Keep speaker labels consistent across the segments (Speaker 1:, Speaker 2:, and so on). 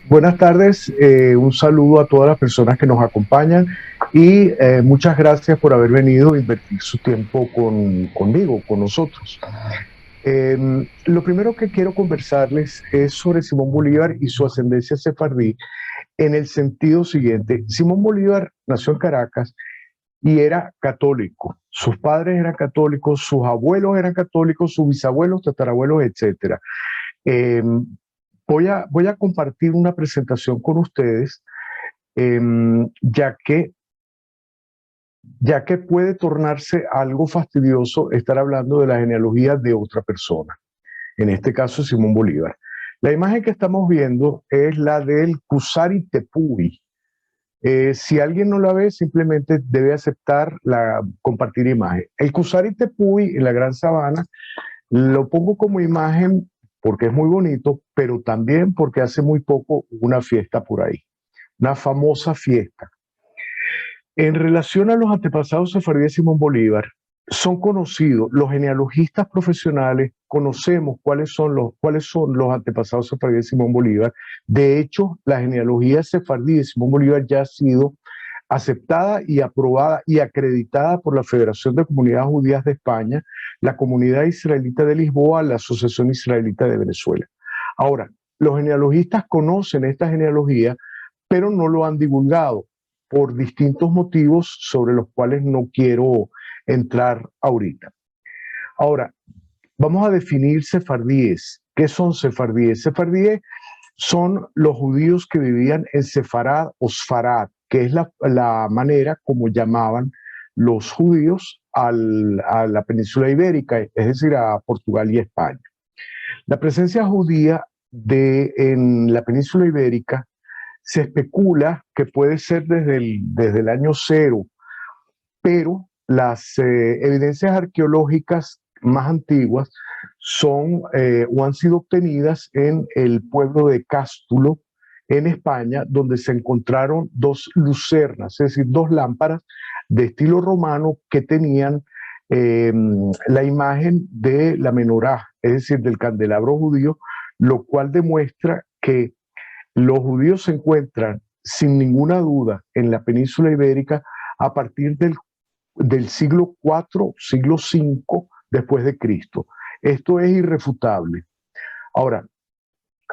Speaker 1: Buenas tardes, un saludo a todas las personas que nos acompañan y muchas gracias por haber venido a invertir su tiempo conmigo, con nosotros. Eh, lo primero que quiero conversarles es sobre Simón Bolívar y su ascendencia sefardí en el sentido siguiente. Simón Bolívar nació en Caracas y era católico. Sus padres eran católicos, sus abuelos eran católicos, sus bisabuelos, tatarabuelos, etcétera. Eh, voy a compartir una presentación con ustedes, eh, ya, que, ya que puede tornarse algo fastidioso estar hablando de la genealogía de otra persona, en este caso Simón Bolívar. La imagen que estamos viendo es la del Cusari Tepuy. Si alguien no la ve, simplemente debe aceptar compartir imagen. El Cusari Tepuy en la Gran Sabana lo pongo como imagen porque es muy bonito, pero también porque hace muy poco hubo una fiesta por ahí, una famosa fiesta. En relación a los antepasados sefardíes de Simón Bolívar, son conocidos, los genealogistas profesionales conocemos cuáles son los antepasados sefardíes de Simón Bolívar. De hecho, la genealogía sefardí de Simón Bolívar ya ha sido aceptada y aprobada y acreditada por la Federación de Comunidades Judías de España, la Comunidad Israelita de Lisboa, la Asociación Israelita de Venezuela. Ahora, los genealogistas conocen esta genealogía, pero no lo han divulgado por distintos motivos sobre los cuales no quiero entrar ahorita. Ahora, vamos a definir sefardíes. ¿Qué son sefardíes? Sefardíes son los judíos que vivían en Sefarad o Sfarad, que es la manera como llamaban los judíos a la península ibérica, es decir, a Portugal y España. La presencia judía en la península ibérica se especula que puede ser desde el año cero, pero las evidencias arqueológicas más antiguas o han sido obtenidas en el pueblo de Cástulo, en España, donde se encontraron dos lucernas, es decir, dos lámparas de estilo romano que tenían eh, la imagen de la menorá, es decir, del candelabro judío, lo cual demuestra que los judíos se encuentran sin ninguna duda en la península ibérica a partir del siglo IV, siglo V después de Cristo. Esto es irrefutable. Ahora,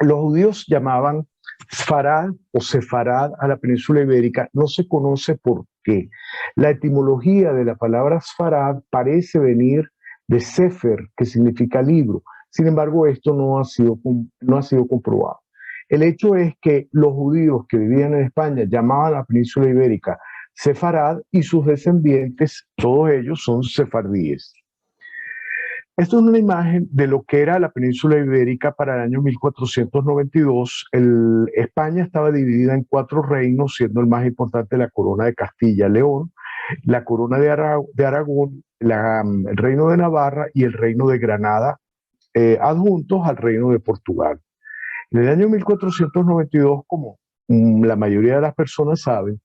Speaker 1: los judíos llamaban Sfarad o Sefarad a la península ibérica, no se conoce por qué. La etimología de la palabra Sfarad parece venir de Sefer, que significa libro. Sin embargo, esto no ha sido comprobado. El hecho es que los judíos que vivían en España llamaban a la península ibérica Sefarad y sus descendientes, todos ellos son sefardíes. Esto es una imagen de lo que era la península ibérica para el año 1492. España estaba dividida en cuatro reinos, siendo el más importante la corona de Castilla-León, la corona de Aragón, el reino de Navarra y el reino de Granada, adjuntos al reino de Portugal. En el año 1492, como la mayoría de las personas saben,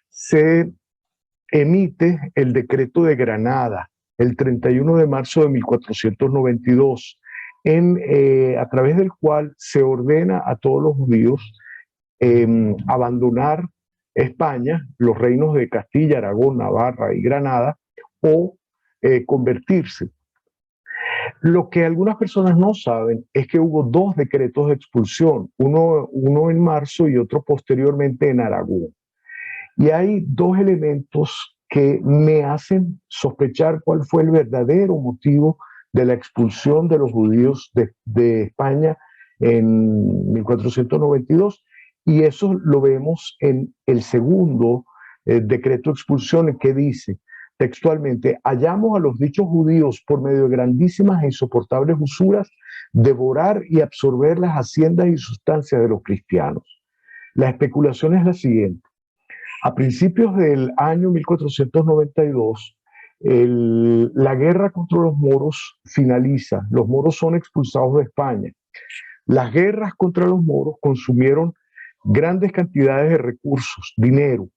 Speaker 1: se emite el decreto de Granada el 31 de marzo de 1492, a través del cual se ordena a todos los judíos abandonar España, los reinos de Castilla, Aragón, Navarra y Granada, o convertirse. Lo que algunas personas no saben es que hubo dos decretos de expulsión, uno en marzo y otro posteriormente en Aragón. Y hay dos elementos que me hacen sospechar cuál fue el verdadero motivo de la expulsión de los judíos de España en 1492, y eso lo vemos en el segundo decreto de expulsión, que dice textualmente: hallamos a los dichos judíos por medio de grandísimas e insoportables usuras devorar y absorber las haciendas y sustancias de los cristianos. La especulación es la siguiente: a principios del año 1492, la guerra contra los moros finaliza. Los moros son expulsados de España. Las guerras contra los moros consumieron grandes cantidades de recursos, dinero,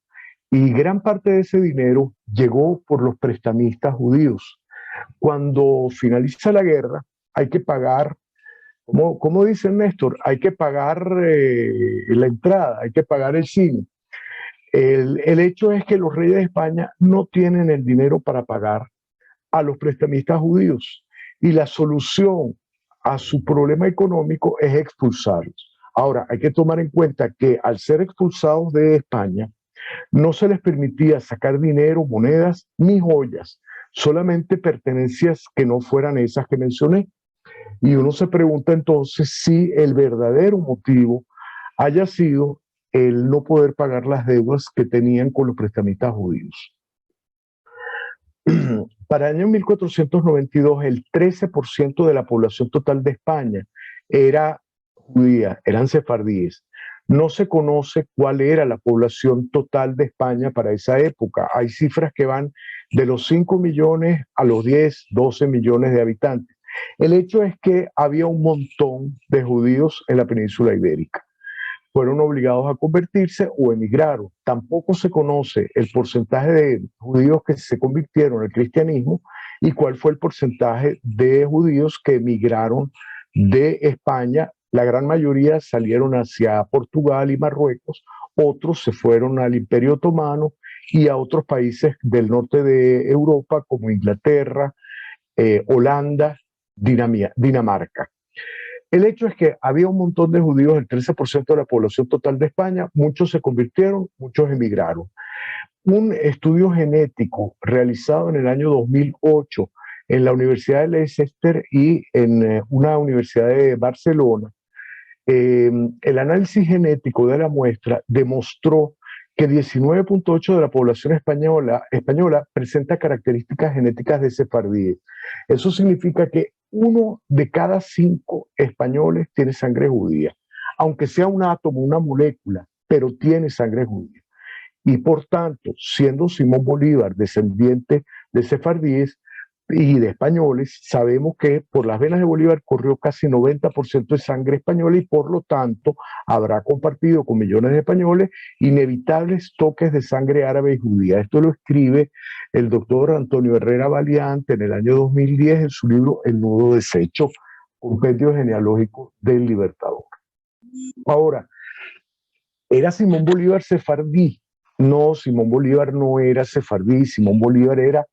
Speaker 1: y gran parte de ese dinero llegó por los prestamistas judíos. Cuando finaliza la guerra, hay que pagar Como dice Néstor, hay que pagar la entrada, hay que pagar el cine. El hecho es que los reyes de España no tienen el dinero para pagar a los prestamistas judíos y la solución a su problema económico es expulsarlos. Ahora, hay que tomar en cuenta que al ser expulsados de España, no se les permitía sacar dinero, monedas ni joyas, solamente pertenencias que no fueran esas que mencioné. Y uno se pregunta entonces si el verdadero motivo haya sido el no poder pagar las deudas que tenían con los prestamistas judíos. Para el año 1492, el 13% de la población total de España era judía, eran sefardíes. No se conoce cuál era la población total de España para esa época. Hay cifras que van de los 5 millones a los 10, 12 millones de habitantes. El hecho es que había un montón de judíos en la península ibérica. Fueron obligados a convertirse o emigraron. Tampoco se conoce el porcentaje de judíos que se convirtieron al cristianismo y cuál fue el porcentaje de judíos que emigraron de España. La gran mayoría salieron hacia Portugal y Marruecos, otros se fueron al Imperio Otomano y a otros países del norte de Europa como Inglaterra, Holanda, Dinamarca. El hecho es que había un montón de judíos, el 13% de la población total de España, muchos se convirtieron, muchos emigraron. Un estudio genético realizado en el año 2008 en la Universidad de Leicester y en una universidad de Barcelona, el análisis genético de la muestra demostró que 19.8% de la población española presenta características genéticas de sefardíes. Eso significa que 1 de cada 5 españoles tiene sangre judía, aunque sea un átomo, una molécula, pero tiene sangre judía. Y por tanto, siendo Simón Bolívar descendiente de sefardíes y de españoles, sabemos que por las venas de Bolívar corrió casi 90% de sangre española y por lo tanto habrá compartido con millones de españoles inevitables toques de sangre árabe y judía. Esto lo escribe el doctor Antonio Herrera Valiante en el año 2010 en su libro El nudo deshecho, compendio genealógico del Libertador. Ahora, ¿era Simón Bolívar sefardí? No, Simón Bolívar no era sefardí, Simón Bolívar era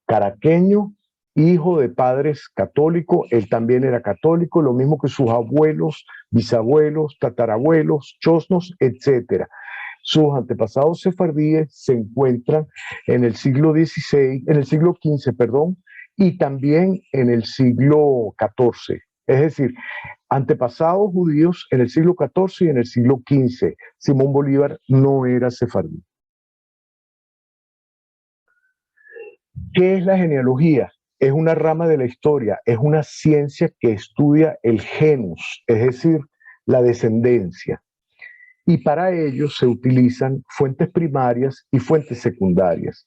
Speaker 1: caraqueño, hijo de padres católicos, él también era católico, lo mismo que sus abuelos, bisabuelos, tatarabuelos, chosnos, etcétera. Sus antepasados sefardíes se encuentran en el siglo XVI, en el siglo XV, perdón, y también en el siglo XIV. Es decir, antepasados judíos en el siglo XIV y en el siglo XV. Simón Bolívar no era sefardí. ¿Qué es la genealogía? Es una rama de la historia, es una ciencia que estudia el genus, es decir, la descendencia. Y para ello se utilizan fuentes primarias y fuentes secundarias.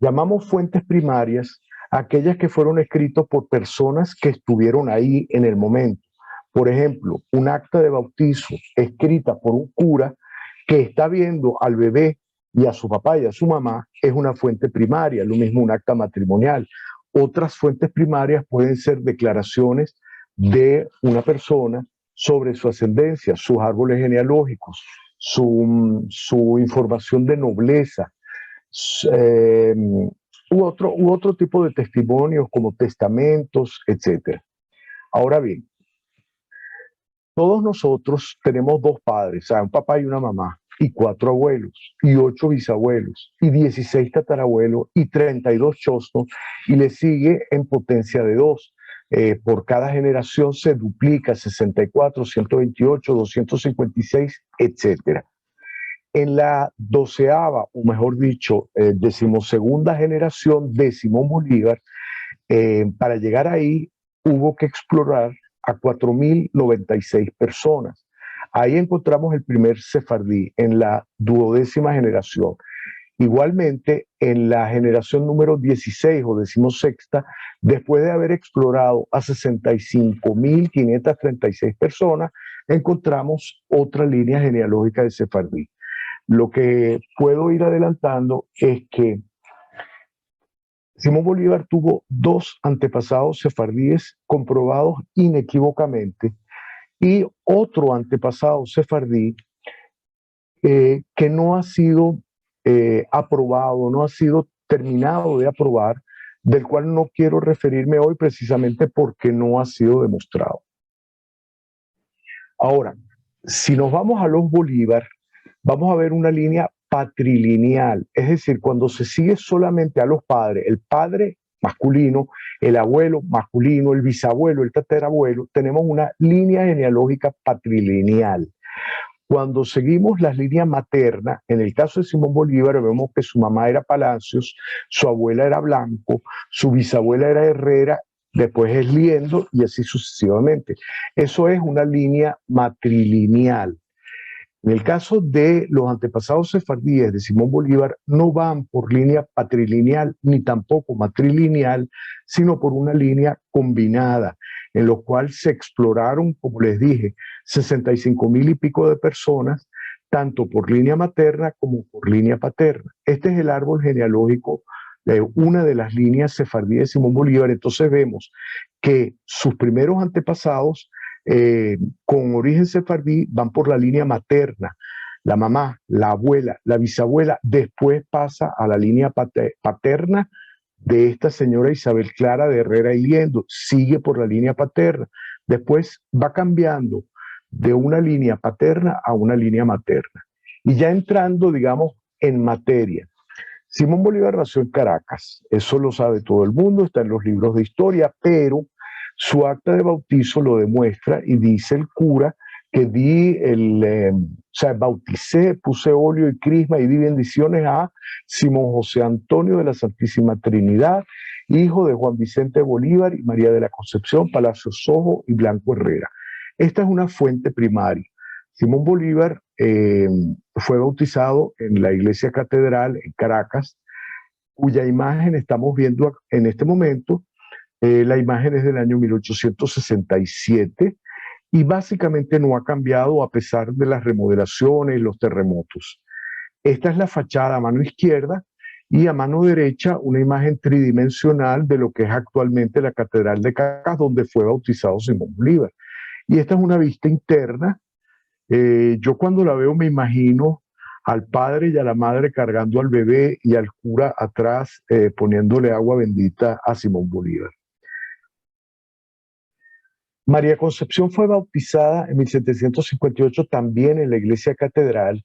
Speaker 1: Llamamos fuentes primarias aquellas que fueron escritas por personas que estuvieron ahí en el momento. Por ejemplo, un acta de bautizo escrita por un cura que está viendo al bebé y a su papá y a su mamá es una fuente primaria, lo mismo un acta matrimonial. Otras fuentes primarias pueden ser declaraciones de una persona sobre su ascendencia, sus árboles genealógicos, su información de nobleza, eh, u otro tipo de testimonios como testamentos, etc. Ahora bien, todos nosotros tenemos dos padres, o sea, un papá y una mamá, y 4 abuelos, y 8 bisabuelos, y 16 tatarabuelos, y 32 chosnos, y le sigue en potencia de 2. Por cada generación se duplica 64, 128, 256, etc. En la 12ª, o mejor dicho, 12ª generación de Simón Bolívar, para llegar ahí hubo que explorar a 4.096 personas. Ahí encontramos el primer sefardí en la 12ª generación. Igualmente, en la generación número 16 o 16ª, después de haber explorado a 65.536 personas, encontramos otra línea genealógica de sefardí. Lo que puedo ir adelantando es que Simón Bolívar tuvo 2 antepasados sefardíes comprobados inequívocamente y otro antepasado sefardí que no ha sido aprobado, no ha sido terminado de aprobar, del cual no quiero referirme hoy precisamente porque no ha sido demostrado. Ahora, si nos vamos a los Bolívar, vamos a ver una línea patrilineal, es decir, cuando se sigue solamente a los padres, el padre masculino, el abuelo masculino, el bisabuelo, el tatarabuelo, tenemos una línea genealógica patrilineal. Cuando seguimos las líneas maternas, en el caso de Simón Bolívar, vemos que su mamá era Palacios, su abuela era Blanco, su bisabuela era Herrera, después es Liendo y así sucesivamente. Eso es una línea matrilineal. En el caso de los antepasados sefardíes de Simón Bolívar, no van por línea patrilineal ni tampoco matrilineal, sino por una línea combinada, en lo cual se exploraron, como les dije, 65,000 y pico de personas, tanto por línea materna como por línea paterna. Este es el árbol genealógico de una de las líneas sefardíes de Simón Bolívar. Entonces vemos que sus primeros antepasados con origen sefardí van por la línea materna, la mamá, la abuela, la bisabuela, después pasa a la línea paterna de esta señora Isabel Clara de Herrera y Liendo, sigue por la línea paterna, después va cambiando de una línea paterna a una línea materna. Y ya entrando, digamos, en materia, Simón Bolívar nació en Caracas, eso lo sabe todo el mundo, está en los libros de historia, pero su acta de bautizo lo demuestra y dice el cura que bauticé, puse óleo y crisma y di bendiciones a Simón José Antonio de la Santísima Trinidad, hijo de Juan Vicente Bolívar y María de la Concepción, Palacio Sojo y Blanco Herrera. Esta es una fuente primaria. Simón Bolívar fue bautizado en la iglesia catedral en Caracas, cuya imagen estamos viendo en este momento. La imagen es del año 1867 y básicamente no ha cambiado a pesar de las remodelaciones y los terremotos. Esta es la fachada a mano izquierda y a mano derecha una imagen tridimensional de lo que es actualmente la Catedral de Caracas, donde fue bautizado Simón Bolívar. Y esta es una vista interna. Yo cuando la veo me imagino al padre y a la madre cargando al bebé y al cura atrás poniéndole agua bendita a Simón Bolívar. María Concepción fue bautizada en 1758 también en la iglesia catedral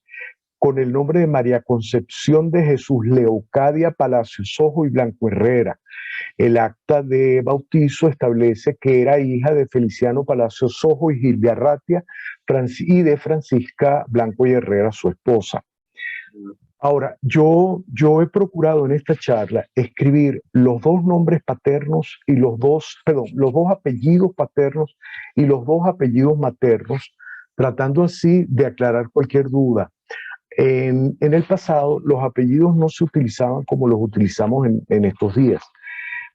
Speaker 1: con el nombre de María Concepción de Jesús Leocadia Palacios Sojo y Blanco Herrera. El acta de bautizo establece que era hija de Feliciano Palacios Sojo y Gilda Arratia y de Francisca Blanco y Herrera, su esposa. Ahora, yo he procurado en esta charla escribir los dos nombres paternos y los dos apellidos paternos y los dos apellidos maternos, tratando así de aclarar cualquier duda. En el pasado, los apellidos no se utilizaban como los utilizamos en estos días.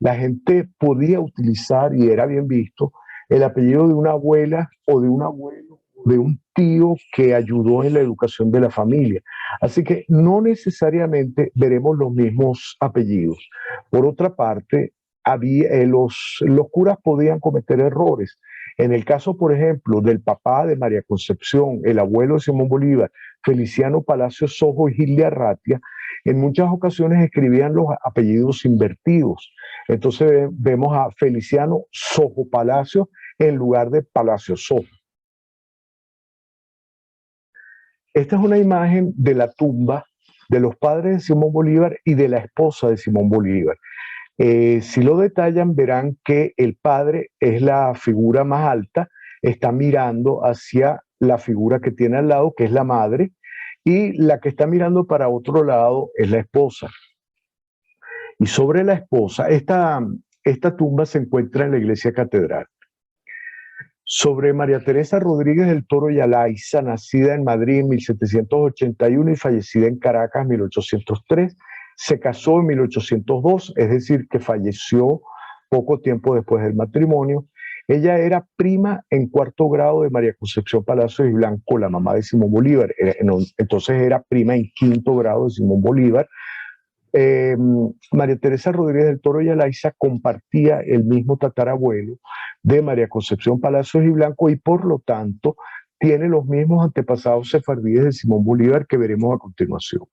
Speaker 1: La gente podía utilizar, y era bien visto, el apellido de una abuela o de un abuelo o de un tío que ayudó en la educación de la familia. Así que no necesariamente veremos los mismos apellidos. Por otra parte, los curas podían cometer errores. En el caso, por ejemplo, del papá de María Concepción, el abuelo de Simón Bolívar, Feliciano Palacios Sojo y Gilda Arratia, en muchas ocasiones escribían los apellidos invertidos. Entonces vemos a Feliciano Sojo Palacios en lugar de Palacios Sojo. Esta es una imagen de la tumba de los padres de Simón Bolívar y de la esposa de Simón Bolívar. Si lo detallan, verán que el padre es la figura más alta, está mirando hacia la figura que tiene al lado, que es la madre, y la que está mirando para otro lado es la esposa. Y sobre la esposa, esta tumba se encuentra en la iglesia catedral. Sobre María Teresa Rodríguez del Toro y Alaiza, nacida en Madrid en 1781 y fallecida en Caracas en 1803, se casó en 1802, es decir, que falleció poco tiempo después del matrimonio. Ella era prima en cuarto grado de María Concepción Palacios y Blanco, la mamá de Simón Bolívar. Entonces era prima en quinto grado de Simón Bolívar. María Teresa Rodríguez del Toro y Alaiza compartía el mismo tatarabuelo de María Concepción Palacios y Blanco y por lo tanto tiene los mismos antepasados sefardíes de Simón Bolívar que veremos a continuación.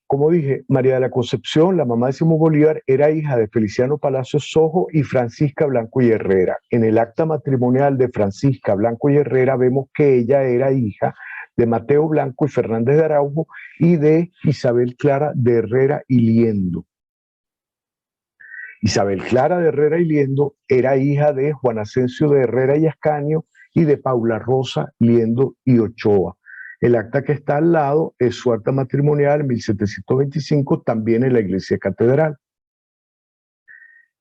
Speaker 1: Como dije, María de la Concepción, la mamá de Simón Bolívar, era hija de Feliciano Palacios Sojo y Francisca Blanco y Herrera. En el acta matrimonial de Francisca Blanco y Herrera vemos que ella era hija de Mateo Blanco y Fernández de Araujo y de Isabel Clara de Herrera y Liendo. Isabel Clara de Herrera y Liendo era hija de Juan Ascencio de Herrera y Ascanio y de Paula Rosa Liendo y Ochoa. El acta que está al lado es su acta matrimonial 1725, también en la iglesia catedral.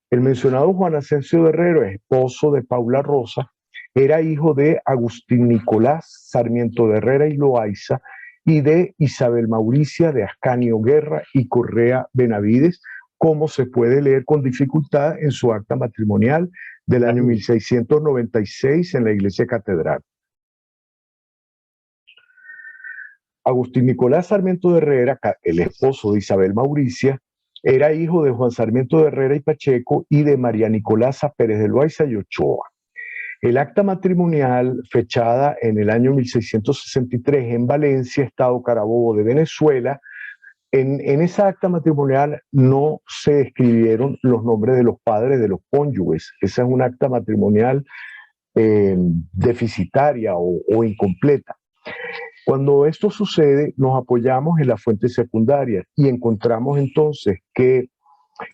Speaker 1: El mencionado Juan Ascencio de Herrera, esposo de Paula Rosa, era hijo de Agustín Nicolás Sarmiento de Herrera y Loaiza y de Isabel Mauricia de Ascanio Guerra y Correa Benavides, como se puede leer con dificultad en su acta matrimonial del año 1696 en la iglesia catedral. Agustín Nicolás Sarmiento de Herrera, el esposo de Isabel Mauricia, era hijo de Juan Sarmiento de Herrera y Pacheco y de María Nicolasa Pérez de Loaiza y Ochoa. El acta matrimonial, fechada en el año 1663 en Valencia, Estado Carabobo de Venezuela, en esa acta matrimonial no se escribieron los nombres de los padres de los cónyuges. Esa es una acta matrimonial deficitaria o incompleta. Cuando esto sucede, nos apoyamos en las fuentes secundarias y encontramos entonces que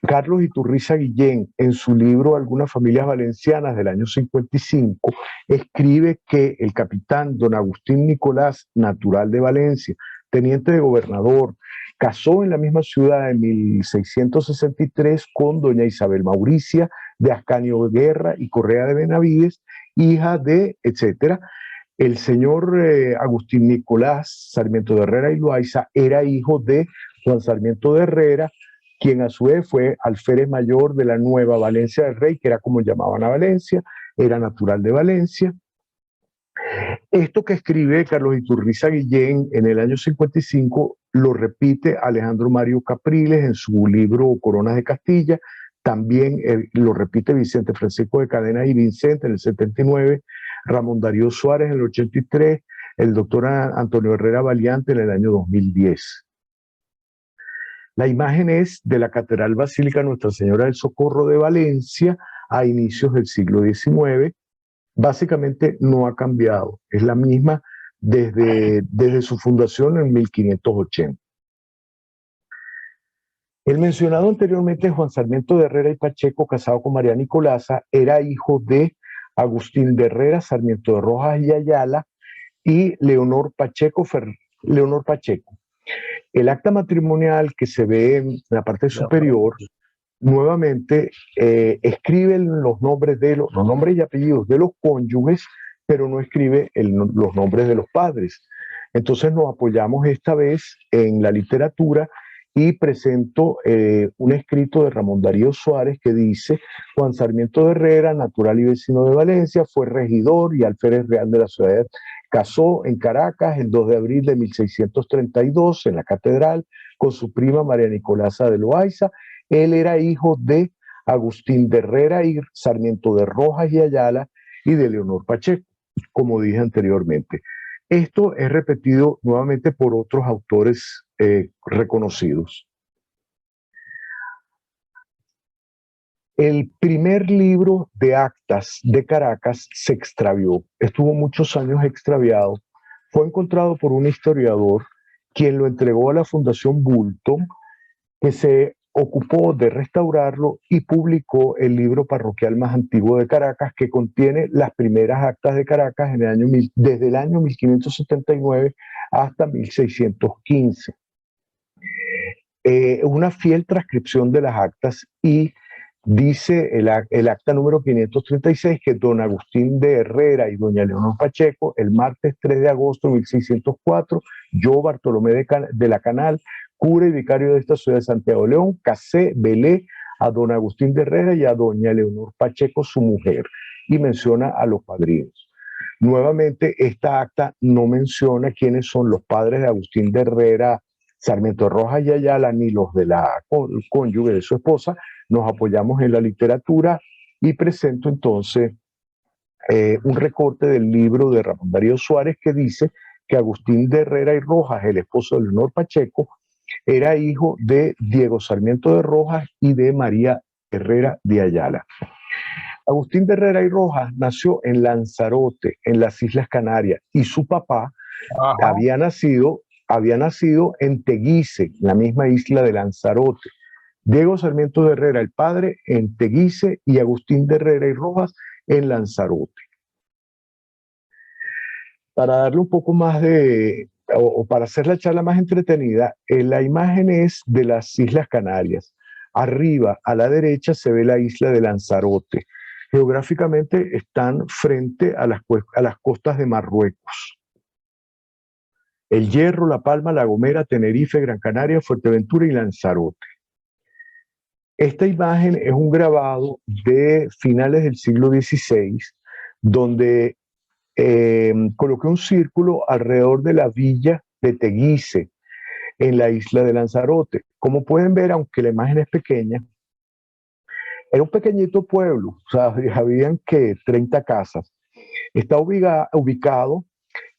Speaker 1: Carlos Iturriza Guillén, en su libro Algunas familias valencianas del año 55, escribe que el capitán don Agustín Nicolás, natural de Valencia, teniente de gobernador, casó en la misma ciudad en 1663 con doña Isabel Mauricia de Ascanio Guerra y Correa de Benavides, hija de, etcétera. El señor Agustín Nicolás Sarmiento de Herrera y Loaiza era hijo de Juan Sarmiento de Herrera, quien a su vez fue alférez mayor de la Nueva Valencia del Rey, que era como llamaban a Valencia, era natural de Valencia. Esto que escribe Carlos Iturriza Guillén en el año 55 lo repite Alejandro Mario Capriles en su libro Coronas de Castilla, también lo repite Vicente Francisco de Cadena y Vicente en el 79, Ramón Darío Suárez en el 83, el doctor Antonio Herrera Valiante en el año 2010. La imagen es de la Catedral Basílica Nuestra Señora del Socorro de Valencia a inicios del siglo XIX. Básicamente no ha cambiado, es la misma desde su fundación en 1580. El mencionado anteriormente Juan Sarmiento de Herrera y Pacheco, casado con María Nicolasa, era hijo de Agustín de Herrera, Sarmiento de Rojas y Ayala y Leonor Pacheco. El acta matrimonial que se ve en la parte superior, nuevamente escribe los nombres y apellidos de los cónyuges, pero no escribe los nombres de los padres. Entonces nos apoyamos esta vez en la literatura y presento un escrito de Ramón Darío Suárez que dice: Juan Sarmiento de Herrera, natural y vecino de Valencia, fue regidor y alférez real de la ciudad. Casó en Caracas el 2 de abril de 1632 en la catedral con su prima María Nicolasa de Loaiza. Él era hijo de Agustín de Herrera y Sarmiento de Rojas y Ayala y de Leonor Pacheco, como dije anteriormente. Esto es repetido nuevamente por otros autores reconocidos. El primer libro de actas de Caracas se extravió, estuvo muchos años extraviado, fue encontrado por un historiador quien lo entregó a la Fundación Bulton, que se ocupó de restaurarlo y publicó el libro parroquial más antiguo de Caracas, que contiene las primeras actas de Caracas desde el año 1579 hasta 1615. Una fiel transcripción de las actas y dice el acta número 536 que don Agustín de Herrera y doña Leonor Pacheco, el martes 3 de agosto de 1604, yo, Bartolomé de la Canal, cura y vicario de esta ciudad de Santiago de León, casé, velé a don Agustín de Herrera y a doña Leonor Pacheco, su mujer, y menciona a los padrinos. Nuevamente, esta acta no menciona quiénes son los padres de Agustín de Herrera, Sarmiento de Rojas y Ayala, ni los de la cónyuge de su esposa. Nos apoyamos en la literatura y presento entonces un recorte del libro de Ramón Darío Suárez que dice que Agustín de Herrera y Rojas, el esposo de Leonor Pacheco, era hijo de Diego Sarmiento de Rojas y de María Herrera de Ayala. Agustín de Herrera y Rojas nació en Lanzarote, en las Islas Canarias, y su papá había nacido en Teguise, la misma isla de Lanzarote. Diego Sarmiento de Herrera, el padre, en Teguise, y Agustín de Herrera y Rojas en Lanzarote. Para darle un poco más o para hacer la charla más entretenida, la imagen es de las Islas Canarias. Arriba, a la derecha, se ve la isla de Lanzarote. Geográficamente están frente a las costas de Marruecos. El Hierro, La Palma, La Gomera, Tenerife, Gran Canaria, Fuerteventura y Lanzarote. Esta imagen es un grabado de finales del siglo XVI, donde coloqué un círculo alrededor de la villa de Teguise, en la isla de Lanzarote. Como pueden ver, aunque la imagen es pequeña, era un pequeñito pueblo, o sea, habían que 30 casas. Está ubicado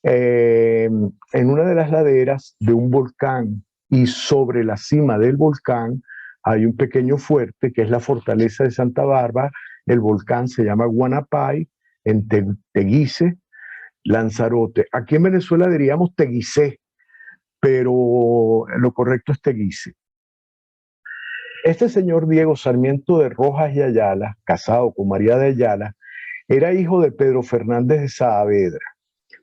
Speaker 1: en una de las laderas de un volcán, y sobre la cima del volcán hay un pequeño fuerte que es la fortaleza de Santa Bárbara. El volcán se llama Guanapay, en Teguise, Lanzarote. Aquí en Venezuela diríamos Teguise, pero lo correcto es Teguise. Este señor Diego Sarmiento de Rojas y Ayala, casado con María de Ayala, era hijo de Pedro Fernández de Saavedra.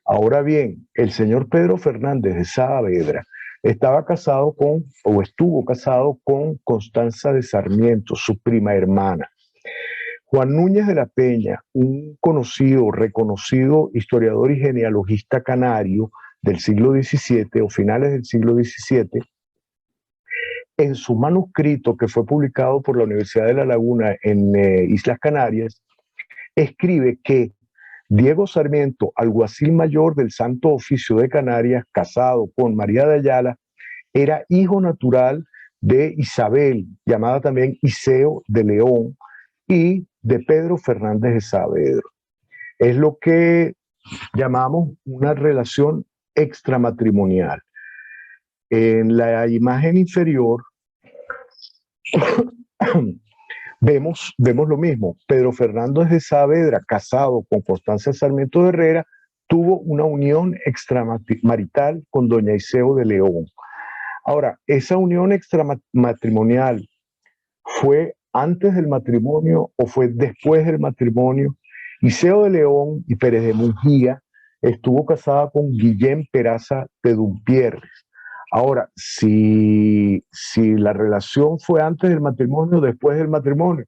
Speaker 1: Ahora bien, el señor Pedro Fernández de Saavedra estaba casado o estuvo casado con Constanza de Sarmiento, su prima hermana. Juan Núñez de la Peña, un conocido, reconocido historiador y genealogista canario del siglo XVII o finales del siglo XVII, en su manuscrito que fue publicado por la Universidad de La Laguna en Islas Canarias, escribe que Diego Sarmiento, alguacil mayor del Santo Oficio de Canarias, casado con María de Ayala, era hijo natural de Isabel, llamada también Iseo de León, y de Pedro Fernández de Saavedra. Es lo que llamamos una relación extramatrimonial. En la imagen inferior vemos lo mismo. Pedro Fernández de Saavedra, casado con Constanza Sarmiento de Herrera, tuvo una unión extramarital con doña Iseo de León. Ahora, esa unión extramatrimonial fue antes del matrimonio o fue después del matrimonio. Iseo de León y Pérez de Mungía estuvo casada con Guillén Peraza de Dumpierres. Ahora, si la relación fue antes del matrimonio o después del matrimonio,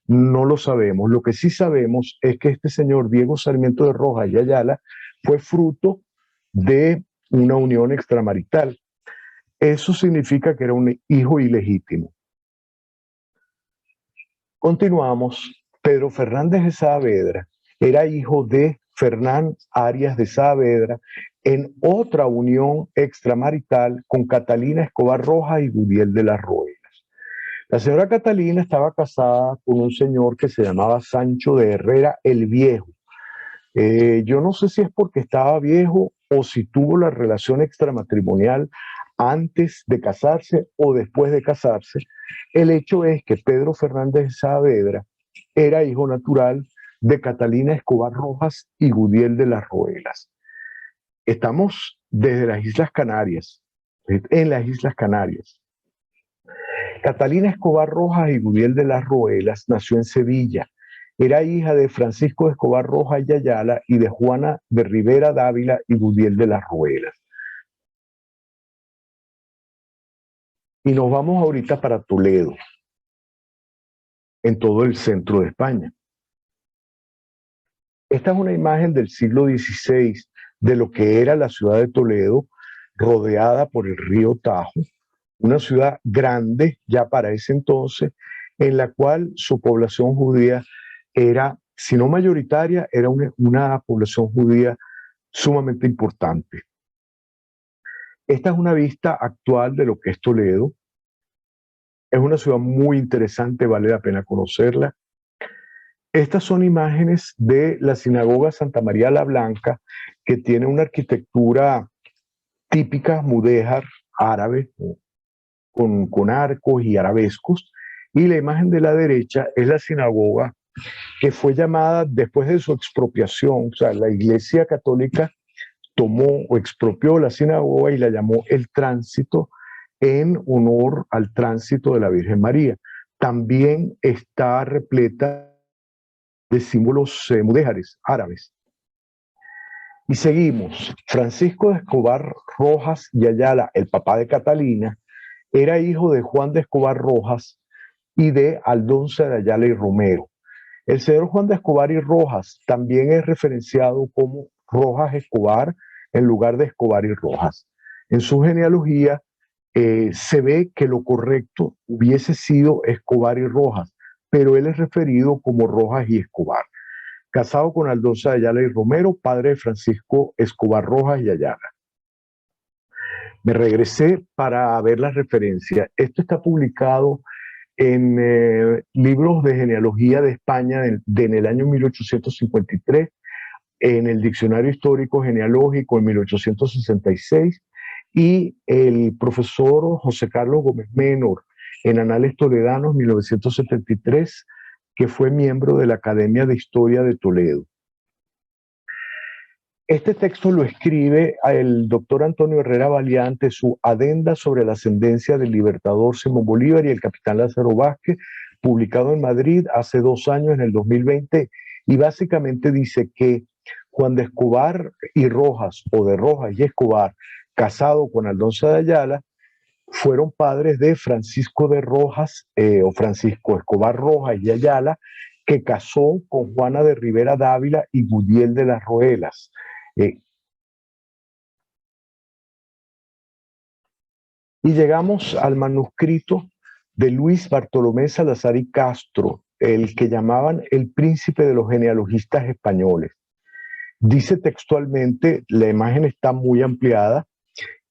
Speaker 1: no lo sabemos. Lo que sí sabemos es que este señor Diego Sarmiento de Rojas y Ayala fue fruto de una unión extramarital. Eso significa que era un hijo ilegítimo. Continuamos. Pedro Fernández de Saavedra era hijo de Fernán Arias de Saavedra en otra unión extramarital con Catalina Escobar Rojas y Gudiel de las Roelas. La señora Catalina estaba casada con un señor que se llamaba Sancho de Herrera el Viejo. Yo no sé si es porque estaba viejo o si tuvo la relación extramatrimonial antes de casarse o después de casarse. El hecho es que Pedro Fernández de Saavedra era hijo natural de Catalina Escobar Rojas y Gudiel de las Roelas. Estamos desde las Islas Canarias, en las Islas Canarias. Catalina Escobar Rojas y Gudiel de las Roelas nació en Sevilla. Era hija de Francisco Escobar Rojas y Ayala y de Juana de Rivera Dávila y Gudiel de las Roelas. Y nos vamos ahorita para Toledo, en todo el centro de España. Esta es una imagen del siglo XVI de lo que era la ciudad de Toledo, rodeada por el río Tajo, una ciudad grande ya para ese entonces, en la cual su población judía era si no mayoritaria, era una población judía sumamente importante. Esta es una vista actual de lo que es Toledo. Es una ciudad muy interesante, vale la pena conocerla. Estas son imágenes de la sinagoga Santa María la Blanca, que tiene una arquitectura típica mudéjar árabe, con arcos y arabescos. Y la imagen de la derecha es la sinagoga que fue llamada después de su expropiación, o sea, la Iglesia Católica tomó o expropió la sinagoga y la llamó El Tránsito en honor al tránsito de la Virgen María. También está repleta de símbolos mudéjares árabes. Y seguimos. Francisco de Escobar Rojas y Ayala, el papá de Catalina, era hijo de Juan de Escobar Rojas y de Aldonza de Ayala y Romero. El señor Juan de Escobar y Rojas también es referenciado como Rojas Escobar en lugar de Escobar y Rojas. En su genealogía se ve que lo correcto hubiese sido Escobar y Rojas, pero él es referido como Rojas y Escobar. Casado con Aldonza de Ayala y Romero, padre de Francisco Escobar Rojas y Ayala. Me regresé para ver la referencia. Esto está publicado en libros de genealogía de España en el año 1853, en el Diccionario Histórico Genealógico en 1866, y el profesor José Carlos Gómez Menor en Anales Toledanos 1973, que fue miembro de la Academia de Historia de Toledo. Este texto lo escribe el doctor Antonio Herrera Valiante, su adenda sobre la ascendencia del libertador Simón Bolívar y el capitán Lázaro Vázquez, publicado en Madrid hace 2 años, en el 2020, y básicamente dice que Juan de Escobar y Rojas, o de Rojas y Escobar, casado con Aldonza de Ayala, fueron padres de Francisco de Rojas, o Francisco Escobar Rojas y Ayala, que casó con Juana de Rivera Dávila y Gudiel de las Roelas. Y llegamos al manuscrito de Luis Bartolomé Salazar y Castro, el que llamaban el príncipe de los genealogistas españoles. Dice textualmente, la imagen está muy ampliada,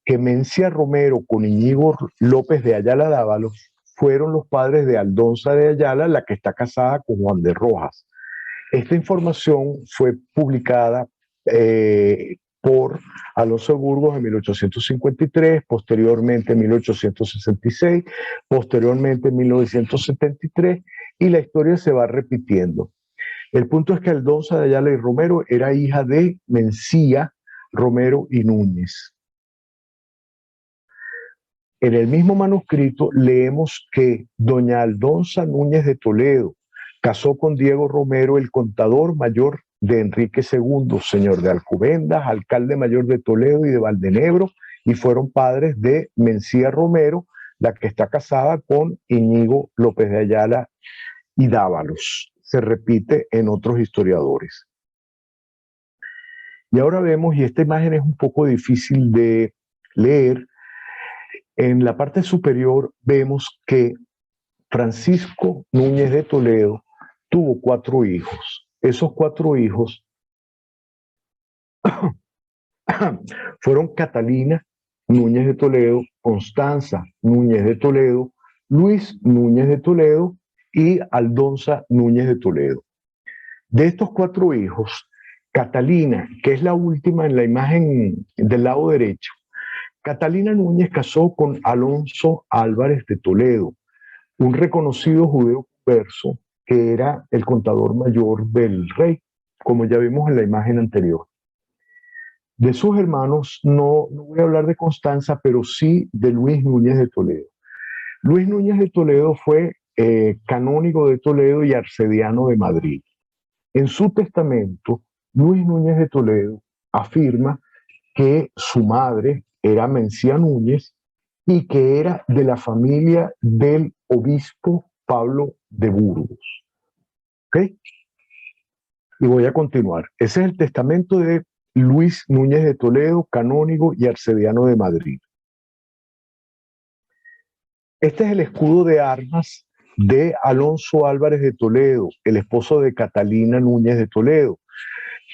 Speaker 1: que Mencía Romero con Íñigo López de Ayala Dávalos fueron los padres de Aldonza de Ayala, la que está casada con Juan de Rojas. Esta información fue publicada por Alonso Burgos en 1853, posteriormente en 1866, posteriormente en 1973, y la historia se va repitiendo. El punto es que Aldonza de Ayala y Romero era hija de Mencía, Romero y Núñez. En el mismo manuscrito leemos que doña Aldonza Núñez de Toledo casó con Diego Romero, el contador mayor de Enrique II, señor de Alcobendas, alcalde mayor de Toledo y de Valdenebro, y fueron padres de Mencía Romero, la que está casada con Íñigo López de Ayala y Dávalos. Se repite en otros historiadores. Y ahora vemos, y esta imagen es un poco difícil de leer, en la parte superior vemos que Francisco Núñez de Toledo tuvo 4 hijos. Esos 4 hijos fueron Catalina Núñez de Toledo, Constanza Núñez de Toledo, Luis Núñez de Toledo y Aldonza Núñez de Toledo. De estos 4 hijos, Catalina, que es la última en la imagen del lado derecho, Catalina Núñez casó con Alonso Álvarez de Toledo, un reconocido judeo converso que era el contador mayor del rey, como ya vimos en la imagen anterior. De sus hermanos no voy a hablar de Constanza, pero sí de Luis Núñez de Toledo. Luis Núñez de Toledo fue canónigo de Toledo y arcediano de Madrid. En su testamento, Luis Núñez de Toledo afirma que su madre era Mencía Núñez y que era de la familia del obispo Pablo de Burgos. ¿Ok? Y voy a continuar. Ese es el testamento de Luis Núñez de Toledo, canónigo y arcediano de Madrid. Este es el escudo de armas de Alonso Álvarez de Toledo, el esposo de Catalina Núñez de Toledo,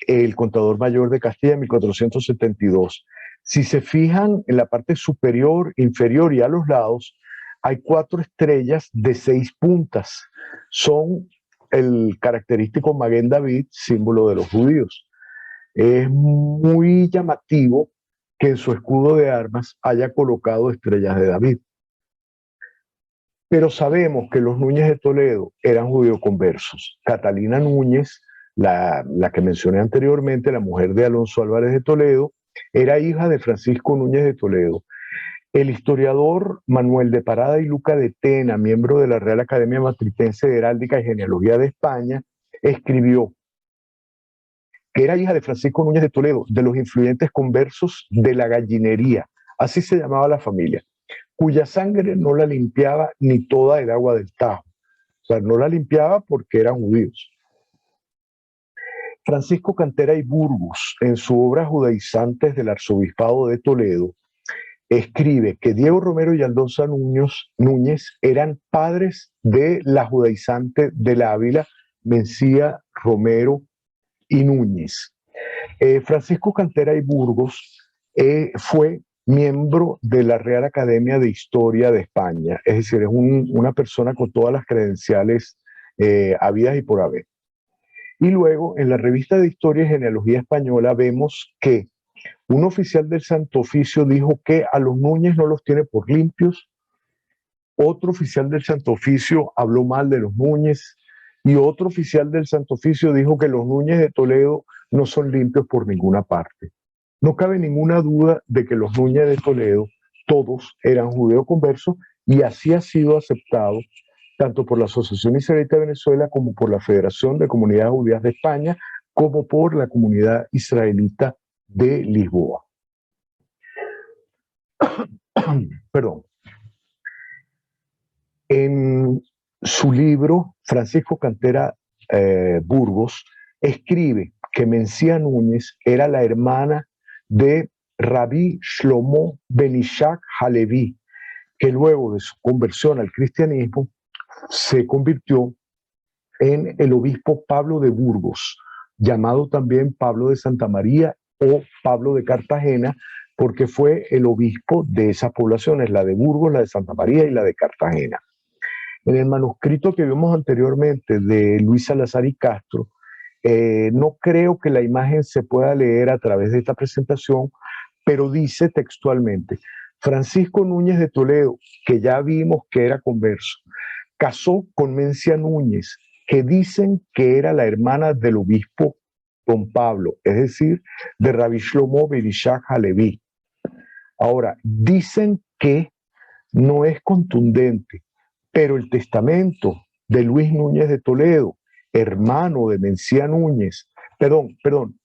Speaker 1: el contador mayor de Castilla en 1472. Si se fijan en la parte superior, inferior y a los lados, hay 4 estrellas de 6 puntas. Son el característico Maguen David, símbolo de los judíos. Es muy llamativo que en su escudo de armas haya colocado estrellas de David. Pero sabemos que los Núñez de Toledo eran judío-conversos. Catalina Núñez, la que mencioné anteriormente, la mujer de Alonso Álvarez de Toledo, era hija de Francisco Núñez de Toledo. El historiador Manuel de Parada y Luca de Tena, miembro de la Real Academia Matritense de Heráldica y Genealogía de España, escribió que era hija de Francisco Núñez de Toledo, de los influyentes conversos de la gallinería, así se llamaba la familia, cuya sangre no la limpiaba ni toda el agua del Tajo. O sea, no la limpiaba porque eran judíos. Francisco Cantera y Burgos, en su obra Judaizantes del Arzobispado de Toledo, escribe que Diego Romero y Aldonza Núñez eran padres de la judaizante de la Ávila, Mencía, Romero y Núñez. Francisco Cantera y Burgos fue miembro de la Real Academia de Historia de España, es decir, es una persona con todas las credenciales habidas y por haber. Y luego, en la revista de Historia y Genealogía Española, vemos que un oficial del Santo Oficio dijo que a los Núñez no los tiene por limpios, otro oficial del Santo Oficio habló mal de los Núñez, y otro oficial del Santo Oficio dijo que los Núñez de Toledo no son limpios por ninguna parte. No cabe ninguna duda de que los Núñez de Toledo, todos eran judeo-conversos, y así ha sido aceptado tanto por la Asociación Israelita de Venezuela como por la Federación de Comunidades Judías de España, como por la comunidad israelita de Lisboa. Perdón. En su libro, Francisco Cantera Burgos escribe que Mencía Núñez era la hermana de Rabí Shlomo ben Ishak Halevi, que luego de su conversión al cristianismo se convirtió en el obispo Pablo de Burgos, llamado también Pablo de Santa María o Pablo de Cartagena, porque fue el obispo de esas poblaciones, la de Burgos, la de Santa María y la de Cartagena. En el manuscrito que vimos anteriormente de Luis Salazar y Castro, no creo que la imagen se pueda leer a través de esta presentación, pero dice textualmente: Francisco Núñez de Toledo, que ya vimos que era converso, casó con Mencía Núñez, que dicen que era la hermana del obispo Don Pablo, es decir, de Rabí Shlomo ben Ishak Halevi. Ahora, dicen que no es contundente, pero el testamento de Luis Núñez de Toledo, hermano de Mencía Núñez,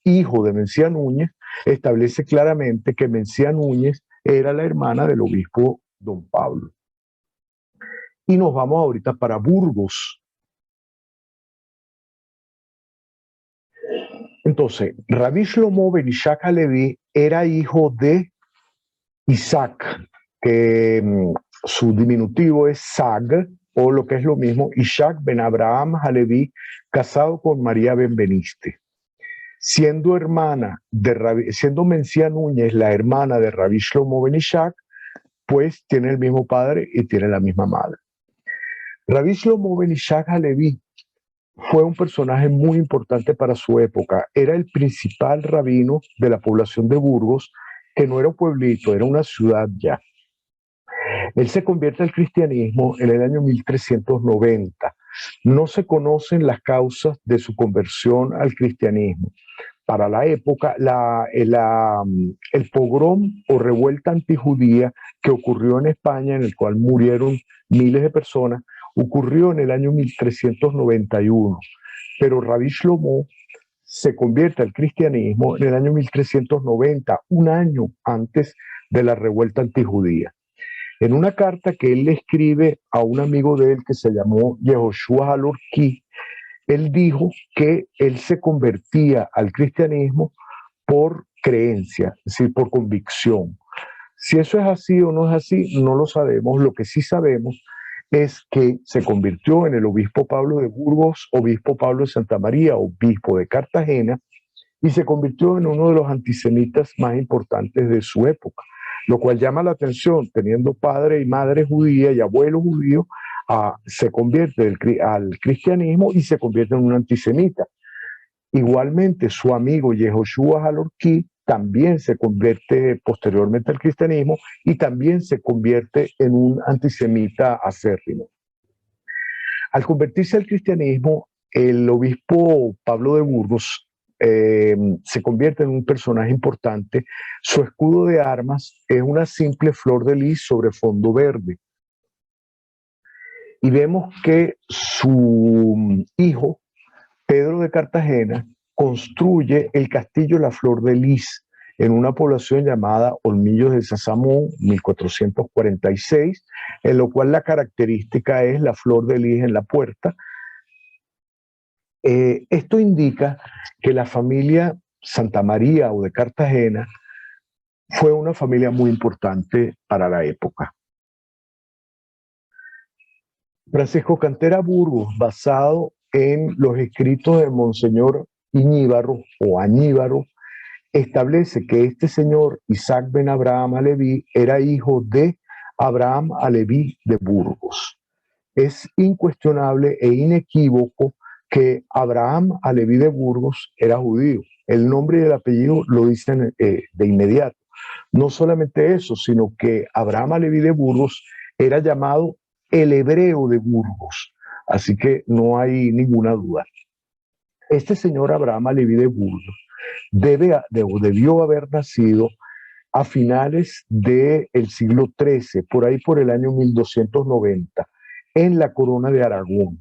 Speaker 1: hijo de Mencía Núñez, establece claramente que Mencía Núñez era la hermana del obispo Don Pablo. Y nos vamos ahorita para Burgos. Entonces, Rabí Shlomo ben Ishak Halevi era hijo de Isaac, que su diminutivo es Sag, o lo que es lo mismo, Ishak ben Abraham Halevi, casado con María Benveniste. Siendo Mencía Núñez la hermana de Rabí Shlomo ben Ishak, pues tiene el mismo padre y tiene la misma madre. Rabí Shlomo ben Ishak Halevi fue un personaje muy importante para su época. Era el principal rabino de la población de Burgos, que no era un pueblito, era una ciudad ya. Él se convierte al cristianismo en el año 1390. No se conocen las causas de su conversión al cristianismo. Para la época, el pogrom o revuelta antijudía que ocurrió en España, en el cual murieron miles de personas, ocurrió en el año 1391. Pero Rabí Shlomo se convierte al cristianismo en el año 1390, un año antes de la revuelta antijudía. En una carta que él le escribe a un amigo de él que se llamó Yehoshua Halorki, él dijo que él se convertía al cristianismo por creencia, es decir, por convicción. Si eso es así o no es así, no lo sabemos. Lo que sí sabemos es que se convirtió en el obispo Pablo de Burgos, obispo Pablo de Santa María, obispo de Cartagena, y se convirtió en uno de los antisemitas más importantes de su época, lo cual llama la atención, teniendo padre y madre judía y abuelo judío, se convierte al cristianismo y se convierte en un antisemita. Igualmente, su amigo Yehoshua Halorki también se convierte posteriormente al cristianismo y también se convierte en un antisemita acérrimo. Al convertirse al cristianismo, el obispo Pablo de Burgos se convierte en un personaje importante. Su escudo de armas es una simple flor de lis sobre fondo verde. Y vemos que su hijo, Pedro de Cartagena, construye el castillo La Flor de Lis en una población llamada Olmillos de Sasamón, 1446, en lo cual la característica es la flor de lis en la puerta. Esto indica que la familia Santa María o de Cartagena fue una familia muy importante para la época. Francisco Cantera Burgos, basado en los escritos de Monseñor Iñíbaro o Añíbaro, establece que este señor Isaac ben Abraham Aleví era hijo de Abraham Aleví de Burgos. Es incuestionable e inequívoco que Abraham Aleví de Burgos era judío. El nombre y el apellido lo dicen de inmediato. No solamente eso, sino que Abraham Aleví de Burgos era llamado el hebreo de Burgos. Así que no hay ninguna duda. Este señor Abraham Aleví de Burgos debió haber nacido a finales del siglo XIII, por ahí por el año 1290, en la Corona de Aragón.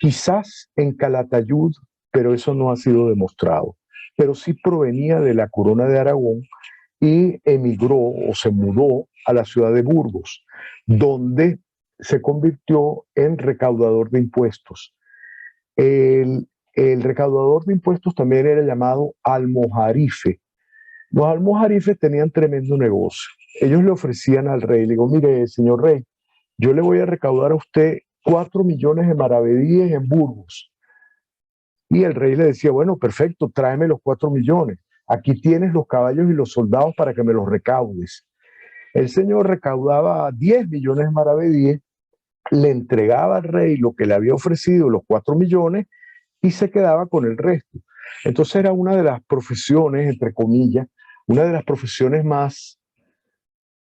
Speaker 1: Quizás en Calatayud, pero eso no ha sido demostrado. Pero sí provenía de la Corona de Aragón y emigró o se mudó a la ciudad de Burgos, donde se convirtió en recaudador de impuestos. El recaudador de impuestos también era llamado almojarife. Los almojarifes tenían tremendo negocio. Ellos le ofrecían al rey, le digo, mire, señor rey, yo le voy a recaudar a usted 4 millones de maravedíes en Burgos. Y el rey le decía, bueno, perfecto, tráeme los 4 millones. Aquí tienes los caballos y los soldados para que me los recaudes. El señor recaudaba 10 millones de maravedíes, le entregaba al rey lo que le había ofrecido, los 4 millones, y se quedaba con el resto. Entonces era una de las profesiones, entre comillas, una de las profesiones más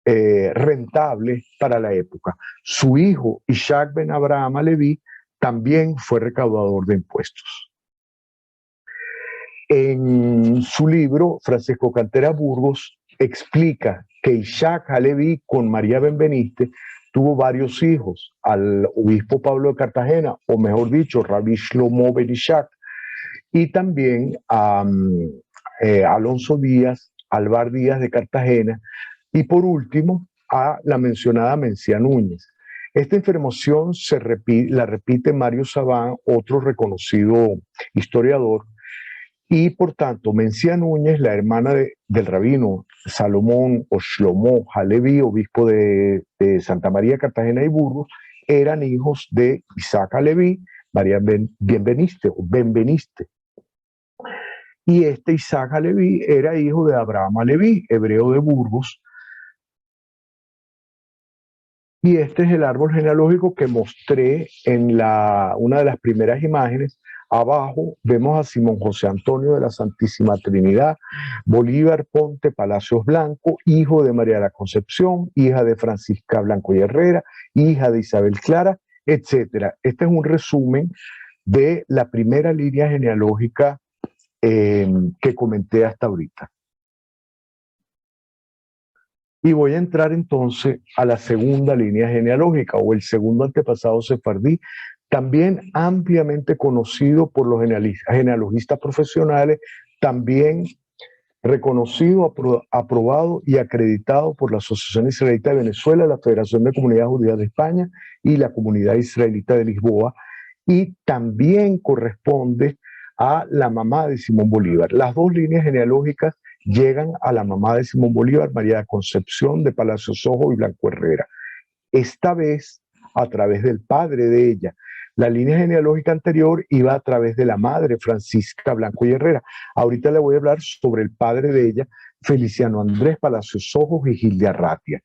Speaker 1: rentables para la época. Su hijo, Isaac ben Abraham Aleví, también fue recaudador de impuestos. En su libro, Francisco Cantera Burgos explica que Isaac Aleví con María Benveniste tuvo varios hijos, al obispo Pablo de Cartagena, o mejor dicho, Rabí Shlomo ben Ishak, y también a Alonso Díaz, Alvar Díaz de Cartagena, y por último a la mencionada Mencía Núñez. Esta información la repite Mario Sabán, otro reconocido historiador, y por tanto Mencía Núñez, la hermana del rabino Salomón o Shlomo Halevi, obispo de Santa María, Cartagena y Burgos, eran hijos de Isaac Halevi, María Benveniste. Y este Isaac Halevi era hijo de Abraham Halevi, hebreo de Burgos. Y este es el árbol genealógico que mostré en una de las primeras imágenes. Abajo vemos a Simón José Antonio de la Santísima Trinidad, Bolívar Ponte Palacios Blanco, hijo de María de la Concepción, hija de Francisca Blanco y Herrera, hija de Isabel Clara, etc. Este es un resumen de la primera línea genealógica que comenté hasta ahorita. Y voy a entrar entonces a la segunda línea genealógica o el segundo antepasado sefardí, también ampliamente conocido por los genealogistas profesionales, también reconocido, aprobado y acreditado por la Asociación Israelita de Venezuela, la Federación de Comunidades Judías de España y la Comunidad Israelita de Lisboa, y también corresponde a la mamá de Simón Bolívar. Las dos líneas genealógicas llegan a la mamá de Simón Bolívar, María de Concepción de Palacios Ojo y Blanco Herrera. Esta vez a través del padre de ella. La línea genealógica anterior iba a través de la madre, Francisca Blanco y Herrera. Ahorita le voy a hablar sobre el padre de ella, Feliciano Andrés Palacios Ojos y Gilda Arratia.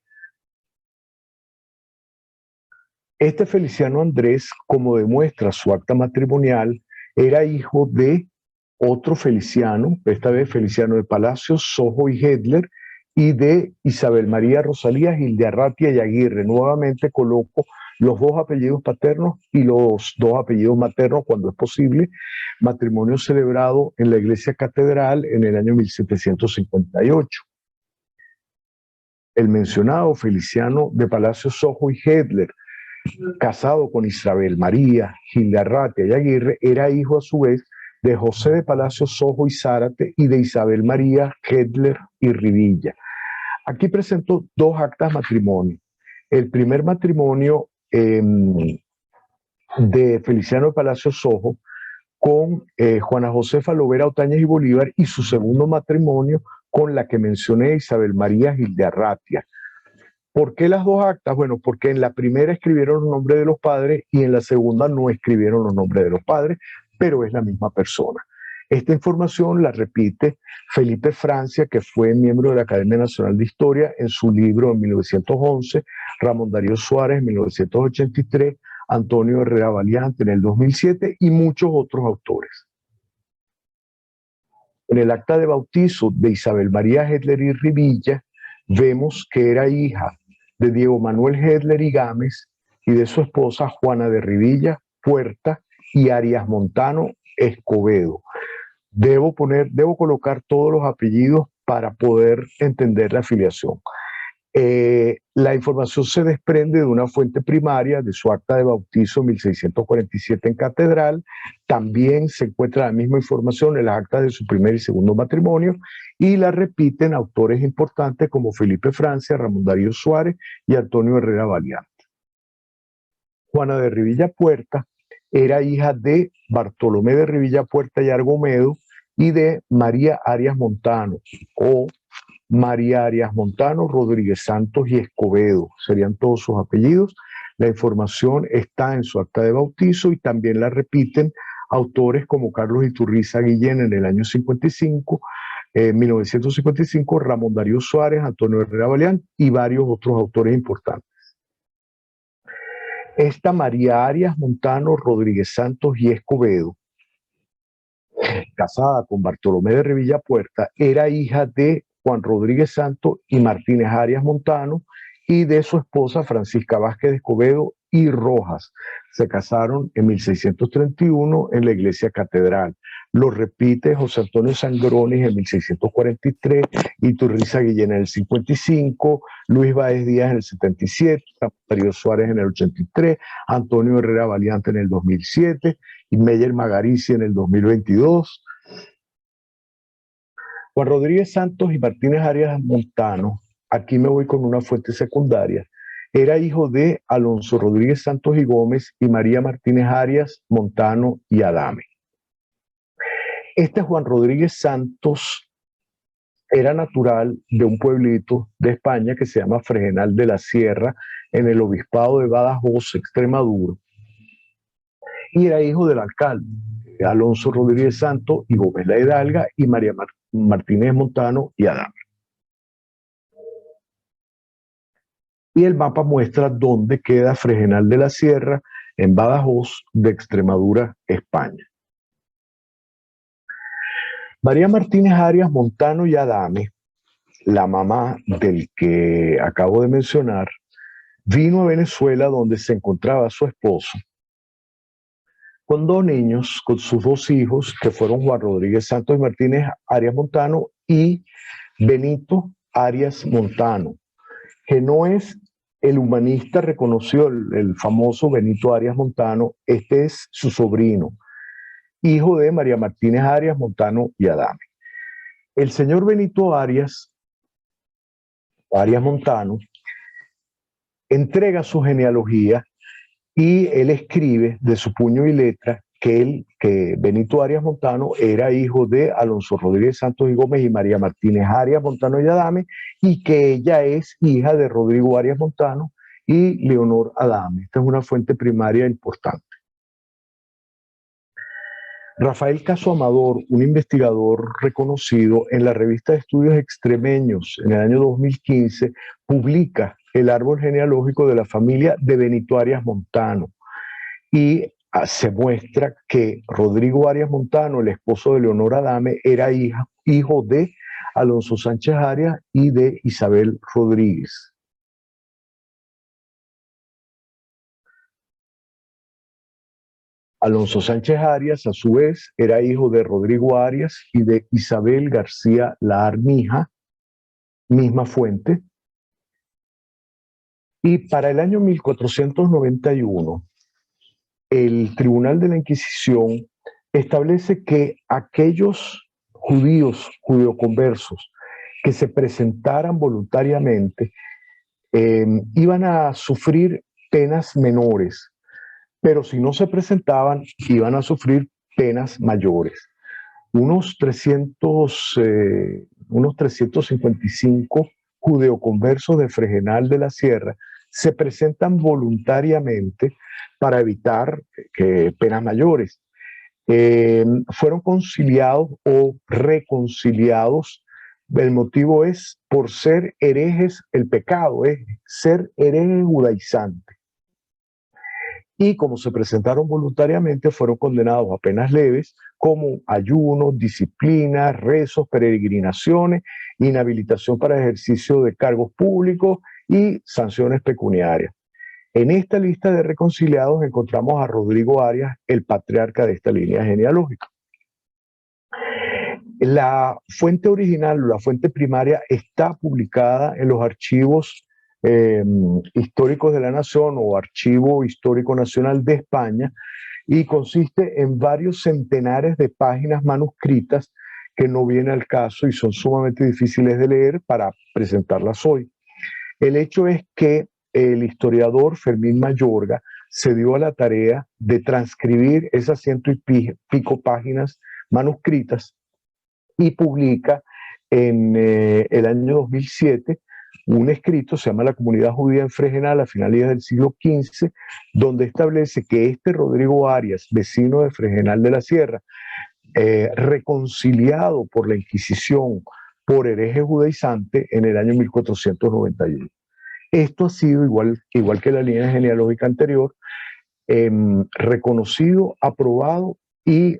Speaker 1: Este Feliciano Andrés, como demuestra su acta matrimonial, era hijo de otro Feliciano, esta vez Feliciano de Palacios, Sojo y Hedler, y de Isabel María Rosalía Gilda Arratia y Aguirre. Nuevamente coloco los dos apellidos paternos y los dos apellidos maternos cuando es posible. Matrimonio celebrado en la iglesia catedral en el año 1758. El mencionado Feliciano de Palacios Sojo y Hedler, casado con Isabel María Gilda Arratia y Aguirre, era hijo a su vez de José de Palacios Sojo y Zárate y de Isabel María Hedler y Rivilla. Aquí presento dos actas de matrimonio. El primer matrimonio de Feliciano de Palacios Sojo con Juana Josefa Lovera Otañez y Bolívar, y su segundo matrimonio con la que mencioné, Isabel María Gilda Arratia. ¿Por qué las dos actas? Bueno, porque en la primera escribieron los nombres de los padres y en la segunda no escribieron los nombres de los padres, pero es la misma persona. Esta información la repite Felipe Francia, que fue miembro de la Academia Nacional de Historia, en su libro en 1911, Ramón Darío Suárez en 1983, Antonio Herrera Valiante en el 2007 y muchos otros autores. En el acta de bautizo de Isabel María Hedler y Rivilla, vemos que era hija de Diego Manuel Hedler y Gámez y de su esposa Juana de Rivilla Puerta y Arias Montano Escobedo. Debo colocar todos los apellidos para poder entender la afiliación. La información se desprende de una fuente primaria, de su acta de bautizo 1647 en Catedral. También se encuentra la misma información en las actas de su primer y segundo matrimonio, y la repiten autores importantes como Felipe Francia, Ramón Darío Suárez y Antonio Herrera Valiante. Juana de Rivilla Puerta era hija de Bartolomé de Rivilla Puerta y Argomedo y de María Arias Montano, o María Arias Montano, Rodríguez Santos y Escobedo, serían todos sus apellidos. La información está en su acta de bautizo y también la repiten autores como Carlos Iturriza Guillén en el año 1955, Ramón Darío Suárez, Antonio Herrera Valiante y varios otros autores importantes. Esta María Arias Montano, Rodríguez Santos y Escobedo, casada con Bartolomé de Rivilla Puerta, era hija de Juan Rodríguez Santos y Martínez Arias Montano y de su esposa Francisca Vázquez de Escobedo y Rojas. Se casaron en 1631 en la iglesia catedral. Lo repite José Antonio Sangronis en 1643, Iturriza Guillén en el 55, Luis Báez Díaz en el 77, Darío Suárez en el 83, Antonio Herrera Valiante en el 2007 y Meyer Magarici en el 2022. Juan Rodríguez Santos y Martínez Arias Montano, aquí me voy con una fuente secundaria, era hijo de Alonso Rodríguez Santos y Gómez y María Martínez Arias Montano y Adame. Este Juan Rodríguez Santos era natural de un pueblito de España que se llama Fregenal de la Sierra, en el obispado de Badajoz, Extremadura, y era hijo del alcalde Alonso Rodríguez Santos y Gómez la Hidalga y María Martínez Montano y Adame. Y el mapa muestra dónde queda Fregenal de la Sierra, en Badajoz de Extremadura, España. María Martínez Arias Montano y Adame, la mamá del que acabo de mencionar, vino a Venezuela donde se encontraba su esposo, con dos niños, con sus dos hijos, que fueron Juan Rodríguez Santos y Martínez Arias Montano y Benito Arias Montano, que no es el humanista reconocido, el famoso Benito Arias Montano. Este es su sobrino, hijo de María Martínez Arias Montano y Adame. El señor Benito Arias Montano entrega su genealogía y él escribe de su puño y letra que Benito Arias Montano era hijo de Alonso Rodríguez Santos y Gómez y María Martínez Arias Montano y Adame, y que ella es hija de Rodrigo Arias Montano y Leonor Adame. Esta es una fuente primaria importante. Rafael Caso Amador, un investigador reconocido en la revista de Estudios Extremeños en el año 2015, publica el árbol genealógico de la familia de Benito Arias Montano y se muestra que Rodrigo Arias Montano, el esposo de Leonor Adame, era hijo de Alonso Sánchez Arias y de Isabel Rodríguez. Alonso Sánchez Arias, a su vez, era hijo de Rodrigo Arias y de Isabel García La Armija, misma fuente. Y para el año 1491, el Tribunal de la Inquisición establece que aquellos judíos, judeoconversos, que se presentaran voluntariamente, iban a sufrir penas menores, pero si no se presentaban, iban a sufrir penas mayores. Unos 355 judeoconversos de Fregenal de la Sierra se presentan voluntariamente para evitar penas mayores. Fueron conciliados o reconciliados. El motivo es por ser herejes, el pecado es ser hereje judaizante. Y como se presentaron voluntariamente, fueron condenados a penas leves como ayunos, disciplinas, rezos, peregrinaciones, inhabilitación para ejercicio de cargos públicos y sanciones pecuniarias. En esta lista de reconciliados encontramos a Rodrigo Arias, el patriarca de esta línea genealógica. La fuente original, la fuente primaria, está publicada en los archivos históricos de la Nación o Archivo Histórico Nacional de España y consiste en varios centenares de páginas manuscritas que no viene al caso y son sumamente difíciles de leer para presentarlas hoy. El hecho es que el historiador Fermín Mayorga se dio a la tarea de transcribir esas 100 y pico páginas manuscritas y publica en el año 2007 un escrito, se llama La Comunidad Judía en Fregenal a finales del siglo XV, donde establece que este Rodrigo Arias, vecino de Fregenal de la Sierra, reconciliado por la Inquisición por hereje judaizante en el año 1491. Esto ha sido, igual que la línea genealógica anterior, reconocido, aprobado y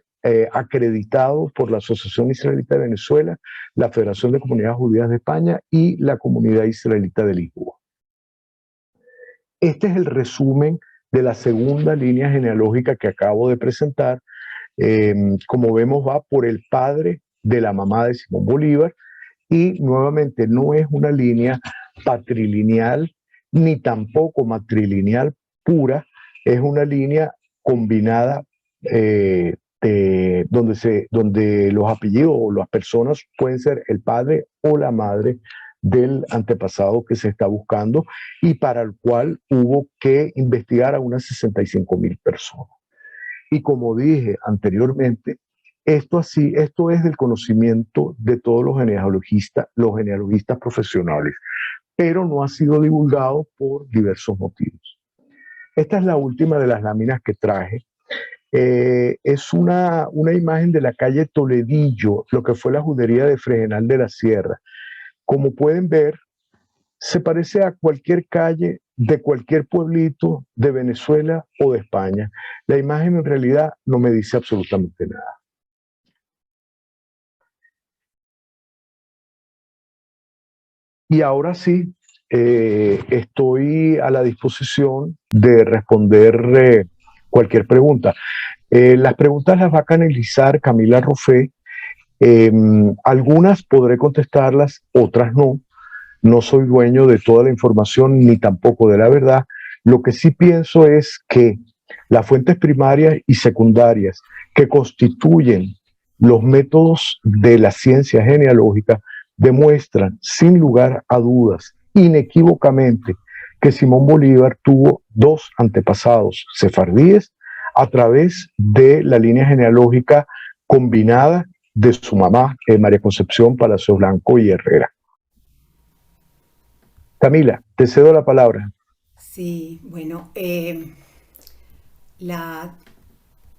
Speaker 1: acreditado por la Asociación Israelita de Venezuela, la Federación de Comunidades Judías de España y la Comunidad Israelita de Lisboa. Este es el resumen de la segunda línea genealógica que acabo de presentar. Como vemos, va por el padre de la mamá de Simón Bolívar y nuevamente no es una línea patrilineal ni tampoco matrilineal pura, es una línea combinada donde los apellidos o las personas pueden ser el padre o la madre del antepasado que se está buscando y para el cual hubo que investigar a unas 65,000 personas. Y como dije anteriormente, esto es del conocimiento de todos los genealogistas profesionales, pero no ha sido divulgado por diversos motivos. Esta es la última de las láminas que traje. Es una imagen de la calle Toledillo, lo que fue la judería de Fregenal de la Sierra. Como pueden ver, se parece a cualquier calle de cualquier pueblito de Venezuela o de España. La imagen en realidad no me dice absolutamente nada. Y ahora sí, estoy a la disposición de responder cualquier pregunta. Las preguntas las va a canalizar Camila Rufé. Algunas podré contestarlas, otras no. No soy dueño de toda la información ni tampoco de la verdad. Lo que sí pienso es que las fuentes primarias y secundarias que constituyen los métodos de la ciencia genealógica demuestran sin lugar a dudas, inequívocamente, que Simón Bolívar tuvo dos antepasados sefardíes a través de la línea genealógica combinada de su mamá, María Concepción Palacios Blanco y Herrera. Camila, te cedo la palabra.
Speaker 2: Sí, bueno, la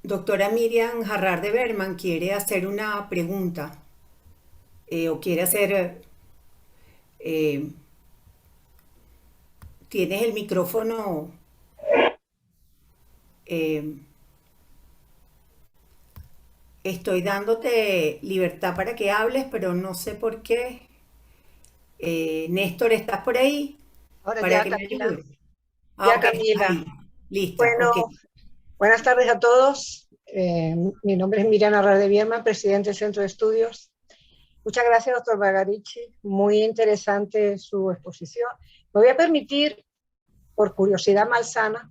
Speaker 2: doctora Miriam Jarrar de Berman quiere hacer una pregunta o quiere hacer, eh, tienes el micrófono, eh, estoy dándote libertad para que hables, pero no sé por qué. Néstor, ¿estás por ahí
Speaker 3: Ahora
Speaker 2: para
Speaker 3: ya,
Speaker 2: que me
Speaker 3: Camila,
Speaker 2: ayudes? Ah,
Speaker 3: ya
Speaker 2: ok, estás
Speaker 3: Camila.
Speaker 2: ahí. Lista,
Speaker 3: Bueno,
Speaker 2: ok.
Speaker 3: buenas tardes a todos. Mi nombre es Miriam Arrar de Bierman, presidente del Centro de Estudios. Muchas gracias, doctor Bagarici. Muy interesante su exposición. Me voy a permitir, por curiosidad malsana,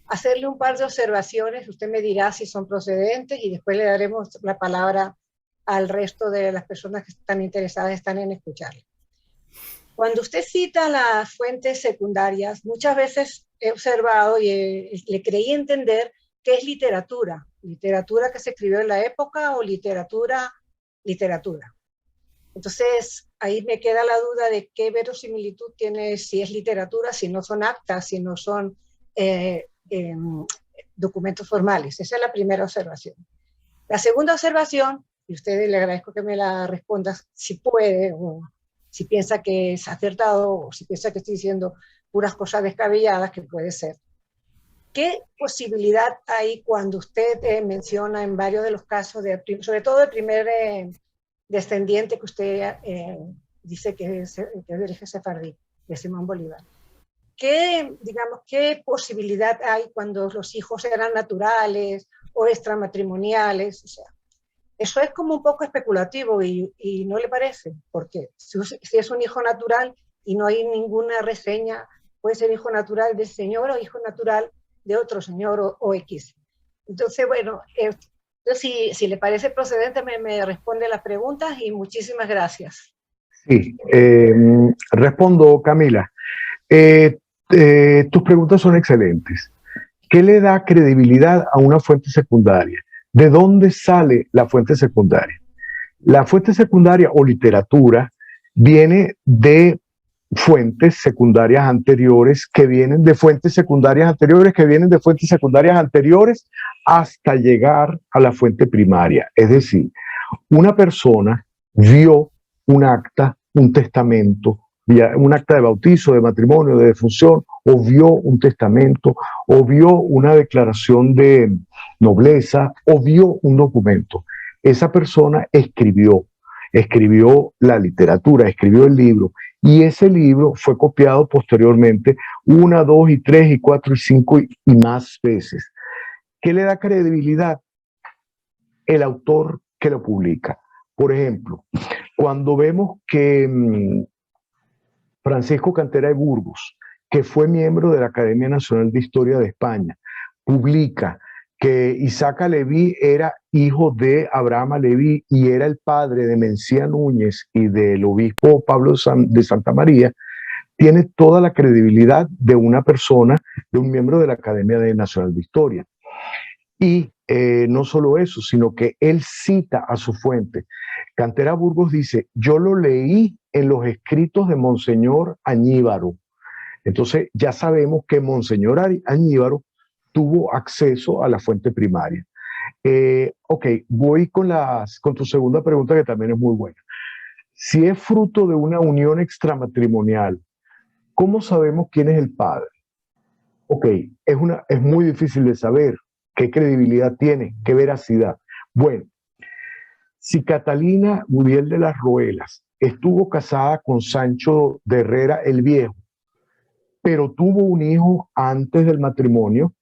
Speaker 3: hacerle un par de observaciones. Usted me dirá si son procedentes y después le daremos la palabra al resto de las personas que están interesadas están en escucharle. Cuando usted cita las fuentes secundarias, muchas veces he observado y le creí entender que es literatura, literatura que se escribió en la época o literatura. Entonces, ahí me queda la duda de qué verosimilitud tiene, si es literatura, si no son actas, si no son eh, eh, documentos formales. Esa es la primera observación. La segunda observación, y usted le agradezco que me la responda si puede, o si piensa que es acertado, o si piensa que estoy diciendo puras cosas descabelladas, que puede ser. ¿Qué posibilidad hay cuando usted menciona en varios de los casos, sobre todo el primer descendiente que usted dice que es de origen sefardí, de Simón Bolívar? ¿Qué posibilidad hay cuando los hijos eran naturales o extramatrimoniales? O sea, eso es como un poco especulativo y no le parece, porque si es un hijo natural y no hay ninguna reseña, puede ser hijo natural del señor o hijo natural de otro señor o X. Entonces, bueno, si le parece procedente, me responde las preguntas y muchísimas gracias.
Speaker 1: Sí, respondo, Camila. Tus preguntas son excelentes. ¿Qué le da credibilidad a una fuente secundaria? ¿De dónde sale la fuente secundaria? La fuente secundaria o literatura viene de fuentes secundarias anteriores que vienen de fuentes secundarias anteriores que vienen de fuentes secundarias anteriores hasta llegar a la fuente primaria. Es decir, una persona vio un acta, un testamento, un acta de bautizo, de matrimonio, de defunción, o vio un testamento, o vio una declaración de nobleza, o vio un documento. Esa persona escribió la literatura, escribió el libro, y ese libro fue copiado posteriormente una, dos y tres y cuatro y cinco y más veces. ¿Qué le da credibilidad? El autor que lo publica. Por ejemplo, cuando vemos que Francisco Cantera de Burgos, que fue miembro de la Academia Nacional de Historia de España, publica que Isaac Aleví era hijo de Abraham Aleví y era el padre de Mencía Núñez y del obispo Pablo de Santa María, tiene toda la credibilidad de una persona, de un miembro de la Academia Nacional de Historia. Y no solo eso, sino que él cita a su fuente. Cantera Burgos dice, yo lo leí en los escritos de Monseñor Añíbaro. Entonces ya sabemos que Monseñor Añíbaro tuvo acceso a la fuente primaria. Ok, voy con tu segunda pregunta que también es muy buena. Si es fruto de una unión extramatrimonial, ¿cómo sabemos quién es el padre? Ok, es muy difícil de saber qué credibilidad tiene, qué veracidad. Bueno, si Catalina Gudiel de las Roelas estuvo casada con Sancho de Herrera el Viejo, pero tuvo un hijo antes del matrimonio,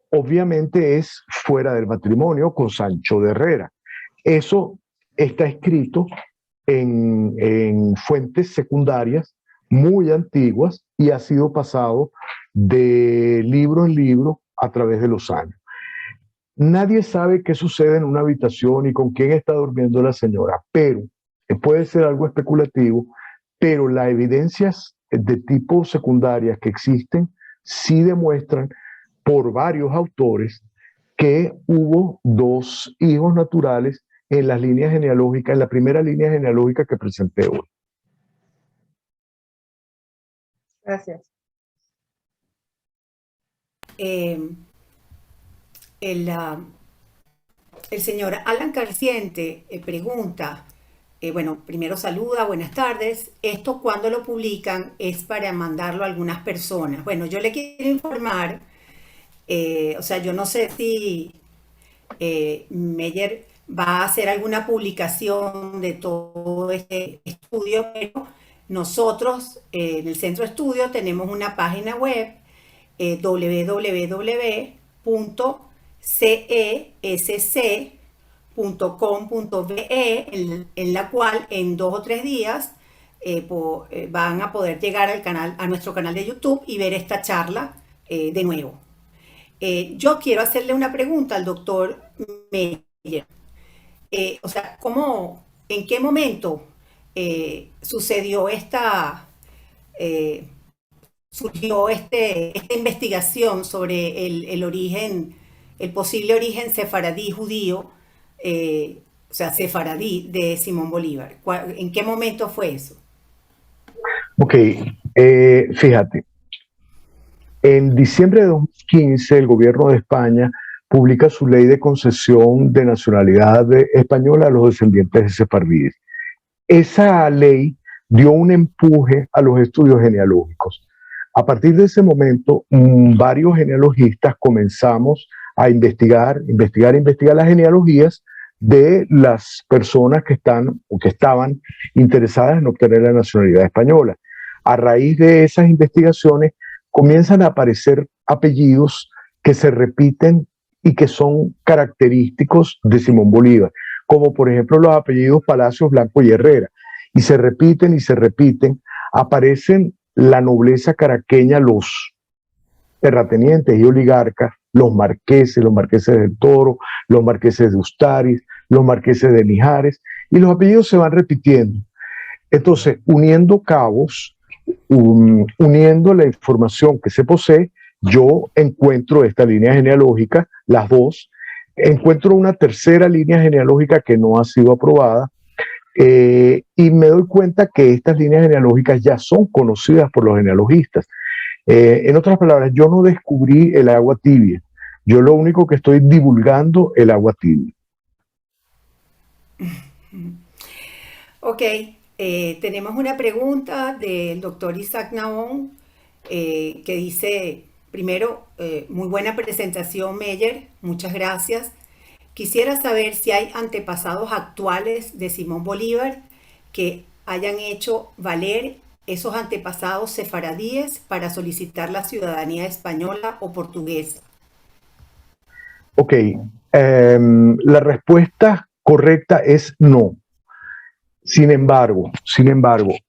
Speaker 1: obviamente es fuera del matrimonio con Sancho de Herrera. Eso está escrito en fuentes secundarias muy antiguas y ha sido pasado de libro en libro a través de los años. Nadie sabe qué sucede en una habitación y con quién está durmiendo la señora, pero puede ser algo especulativo, pero las evidencias de tipo secundarias que existen sí demuestran por varios autores que hubo dos hijos naturales en las líneas genealógicas, en la primera línea genealógica que presenté hoy.
Speaker 3: Gracias.
Speaker 2: eh, el, el señor Alan Carciente pregunta, bueno, primero saluda, buenas tardes. ¿Esto cuando lo publican es para mandarlo a algunas personas? Bueno, yo le quiero informar, o sea, yo no sé si Meyer va a hacer alguna publicación de todo este estudio, pero nosotros en el Centro de Estudio tenemos una página web www.cesc.com.be en la cual en 2 o 3 días van a poder llegar al canal, a nuestro canal de YouTube y ver esta charla de nuevo. Yo quiero hacerle una pregunta al doctor Meyer. O sea, en qué momento sucedió eh, surgió esta investigación sobre el origen, el posible origen sefaradí judío, o sea, sefaradí de Simón Bolívar? ¿En qué momento fue eso?
Speaker 1: Ok, fíjate, en diciembre de 2015 el gobierno de España publica su ley de concesión de nacionalidad española a los descendientes de sefardíes. Esa ley dio un empuje a los estudios genealógicos. A partir de ese momento, varios genealogistas comenzamos a investigar las genealogías de las personas que están o que estaban interesadas en obtener la nacionalidad española. A raíz de esas investigaciones comienzan a aparecer apellidos que se repiten y que son característicos de Simón Bolívar, como por ejemplo los apellidos Palacios, Blanco y Herrera, y se repiten, aparecen la nobleza caraqueña, los terratenientes y oligarcas, los marqueses del Toro, los marqueses de Ustaris, los marqueses de Mijares, y los apellidos se van repitiendo. Entonces, uniendo cabos, uniendo la información que se posee, yo encuentro esta línea genealógica, las dos, encuentro una tercera línea genealógica que no ha sido aprobada, y me doy cuenta que estas líneas genealógicas ya son conocidas por los genealogistas. En otras palabras, yo no descubrí el agua tibia, yo lo único que estoy divulgando el agua tibia.
Speaker 2: Ok, tenemos una pregunta del doctor Isaac Naón que dice, primero, muy buena presentación, Meyer, muchas gracias. Quisiera saber si hay antepasados actuales de Simón Bolívar que hayan hecho valer esos antepasados sefaradíes para solicitar la ciudadanía española o portuguesa.
Speaker 1: Ok, la respuesta correcta es no. Sin embargo,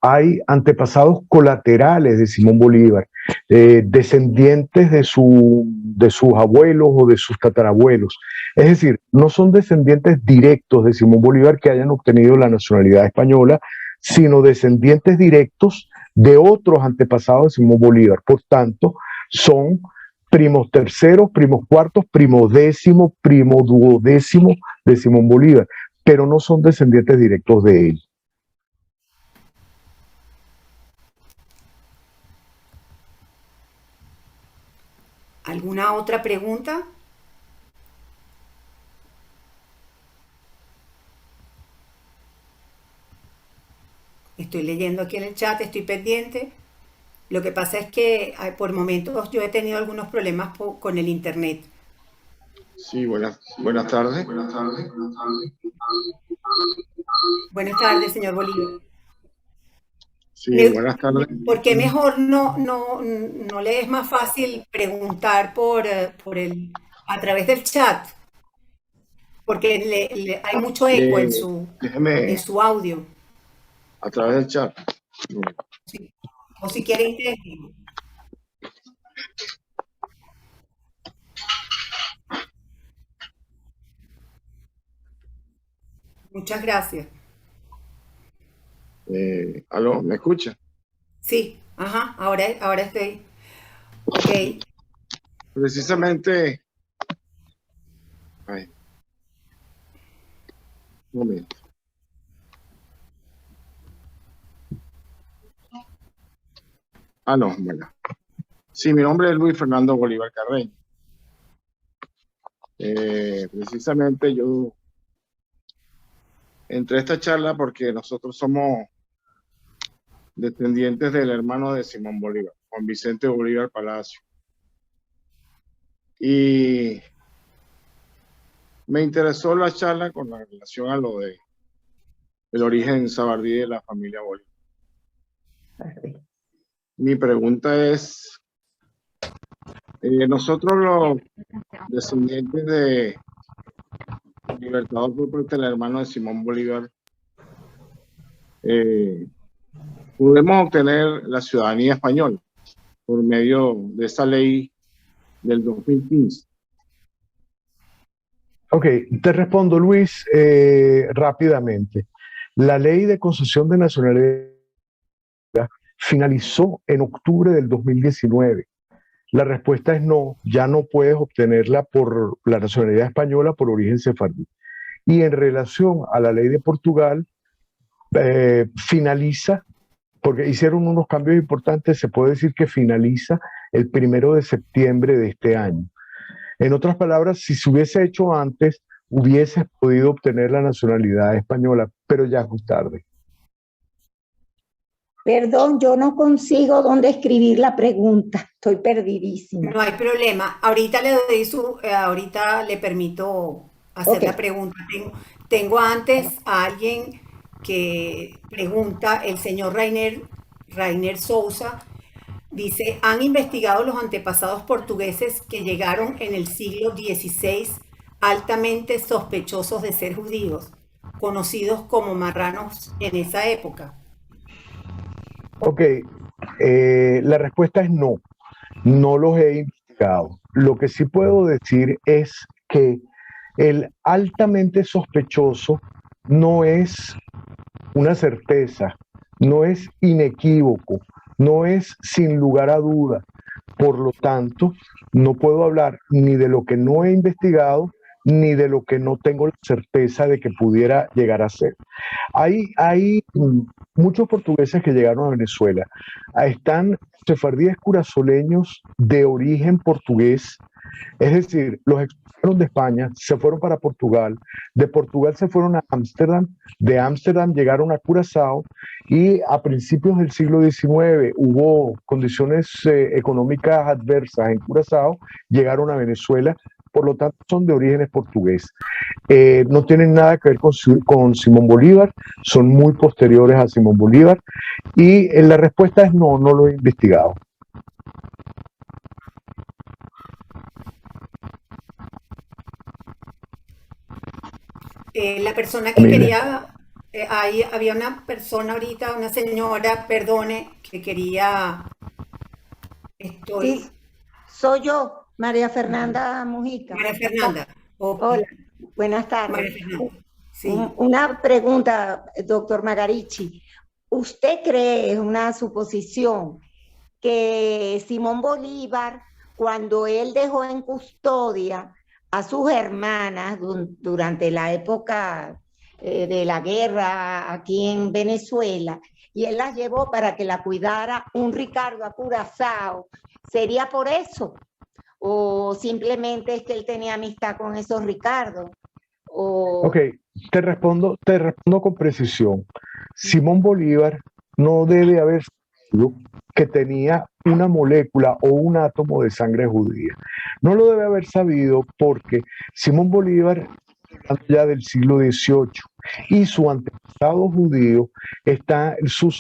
Speaker 1: hay antepasados colaterales de Simón Bolívar, descendientes de sus abuelos o de sus tatarabuelos. Es decir, no son descendientes directos de Simón Bolívar que hayan obtenido la nacionalidad española, sino descendientes directos de otros antepasados de Simón Bolívar. Por tanto, son primos terceros, primos cuartos, primo décimo, primo duodécimo de Simón Bolívar, pero no son descendientes directos de él.
Speaker 2: ¿Alguna otra pregunta? Estoy leyendo aquí en el chat, estoy pendiente. Lo que pasa es que por momentos yo he tenido algunos problemas con el internet.
Speaker 4: Sí, buenas tardes.
Speaker 2: Buenas tardes, señor Bolívar.
Speaker 4: Sí, buenas tardes.
Speaker 2: ¿Por qué mejor no le es más fácil preguntar a través del chat? Porque hay mucho eco en
Speaker 4: Déjeme
Speaker 2: su audio.
Speaker 4: a través del chat.
Speaker 2: Sí. O si quiere inténtelo. Muchas gracias.
Speaker 4: ¿Aló? ¿Me escucha?
Speaker 2: Sí, ajá, ahora estoy. Ok.
Speaker 4: Precisamente. Ay, un momento. No, bueno. Sí, mi nombre es Luis Fernando Bolívar Carreño. Precisamente yo entré a esta charla porque nosotros somos descendientes del hermano de Simón Bolívar, Juan Vicente Bolívar Palacio. Y me interesó la charla con la relación a lo de el origen sabardí de la familia Bolívar. Mi pregunta es, nosotros los descendientes de Libertador por parte del hermano de Simón Bolívar, pudimos obtener la ciudadanía española por medio de esa ley del 2015.
Speaker 1: Ok, te respondo, Luis, rápidamente. La ley de concesión de nacionalidad finalizó en octubre del 2019. La respuesta es no, ya no puedes obtenerla por la nacionalidad española por origen sefardí. Y en relación a la ley de Portugal, finaliza, porque hicieron unos cambios importantes, se puede decir que finaliza el 1 de septiembre de este año. En otras palabras, si se hubiese hecho antes, hubieses podido obtener la nacionalidad española, pero ya es muy tarde.
Speaker 5: Perdón, yo no consigo dónde escribir la pregunta. Estoy perdidísima.
Speaker 2: No hay problema. Ahorita ahorita le permito hacer la pregunta. Tengo antes a alguien que pregunta, el señor Rainer Sousa, dice, ¿han investigado los antepasados portugueses que llegaron en el siglo XVI altamente sospechosos de ser judíos, conocidos como marranos en esa época?
Speaker 1: Ok, la respuesta es no, no los he investigado. Lo que sí puedo decir es que el altamente sospechoso no es una certeza, no es inequívoco, no es sin lugar a duda. Por lo tanto, no puedo hablar ni de lo que no he investigado, ni de lo que no tengo la certeza de que pudiera llegar a ser. Hay muchos portugueses que llegaron a Venezuela. Están sefardíes curazoleños de origen portugués, es decir, los expulsaron de España, se fueron para Portugal, de Portugal se fueron a Ámsterdam, de Ámsterdam llegaron a Curazao y a principios del siglo XIX hubo condiciones económicas adversas en Curazao, llegaron a Venezuela, por lo tanto son de orígenes portugués. No tienen nada que ver con Simón Bolívar, son muy posteriores a Simón Bolívar y la respuesta es no, no lo he investigado.
Speaker 2: La persona que quería, ahí había una persona ahorita, una señora, perdone, que quería,
Speaker 5: Sí, soy yo, María Fernanda Mujica.
Speaker 2: María Fernanda. Okay.
Speaker 5: Hola, buenas tardes.
Speaker 2: María Fernanda. Sí.
Speaker 5: Una pregunta, doctor Magarichi. ¿Usted cree, es una suposición, que Simón Bolívar, cuando él dejó en custodia a sus hermanas durante la época de la guerra aquí en Venezuela, y él las llevó para que la cuidara un Ricardo a Curazao, sería por eso? ¿O simplemente es que él tenía amistad con esos Ricardos?
Speaker 1: Ok, te respondo con precisión. Simón Bolívar no debe haber sabido que tenía una molécula o un átomo de sangre judía. No lo debe haber sabido porque Simón Bolívar ya del siglo XVIII y sus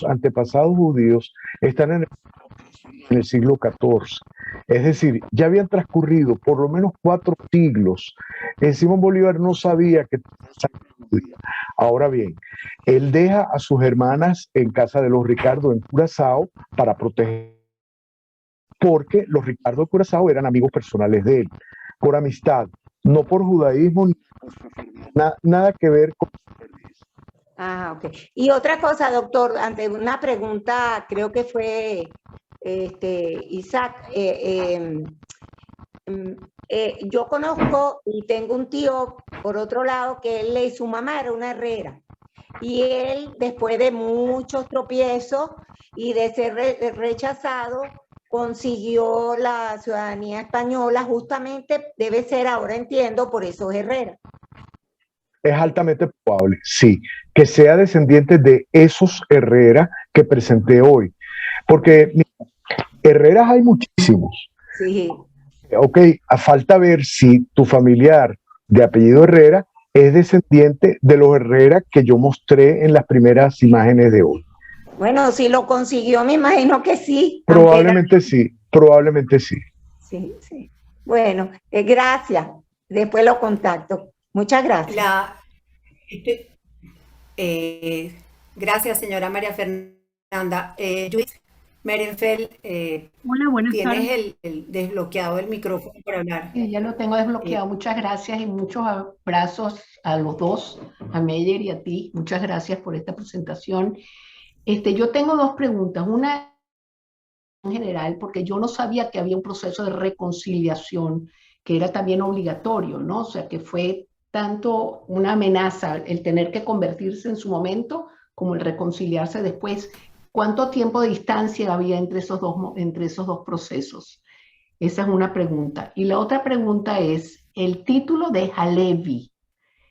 Speaker 1: antepasados judíos están en el siglo XIV. Es decir, ya habían transcurrido por lo menos 4 siglos. Simón Bolívar no sabía que tenía sangre judía. Ahora bien, él deja a sus hermanas en casa de los Ricardo en Curazao para proteger, porque los Ricardo de Curazao eran amigos personales de él, por amistad, no por judaísmo, nada que ver con...
Speaker 5: Ah, ok. Y otra cosa, doctor, ante una pregunta, creo que fue Isaac, yo conozco y tengo un tío, por otro lado, que él y su mamá era una herrera. Y él, después de muchos tropiezos y de ser rechazado, consiguió la ciudadanía española, justamente debe ser, ahora entiendo, por esos Herrera.
Speaker 1: Es altamente probable, sí, que sea descendiente de esos Herrera que presenté hoy. Porque mira, Herreras hay muchísimos.
Speaker 5: Sí.
Speaker 1: Ok, a falta ver si tu familiar de apellido Herrera es descendiente de los Herrera que yo mostré en las primeras imágenes de hoy.
Speaker 5: Bueno, si lo consiguió, me imagino que sí.
Speaker 1: Probablemente sí, probablemente sí.
Speaker 5: Sí, sí. Bueno, gracias. Después lo contacto. Muchas gracias.
Speaker 2: Este, gracias, señora María Fernanda. Luis Merenfeld,
Speaker 6: Hola, buenas tardes.
Speaker 2: tienes el desbloqueado el micrófono para hablar.
Speaker 6: Ya lo tengo desbloqueado. Muchas gracias y muchos abrazos a los dos, a Meyer y a ti. Muchas gracias por esta presentación. Yo tengo dos preguntas. Una en general, porque yo no sabía que había un proceso de reconciliación que era también obligatorio, ¿no? O sea, que fue tanto una amenaza el tener que convertirse en su momento como el reconciliarse después. ¿Cuánto tiempo de distancia había entre esos dos procesos? Esa es una pregunta. Y la otra pregunta es el título de Halevi.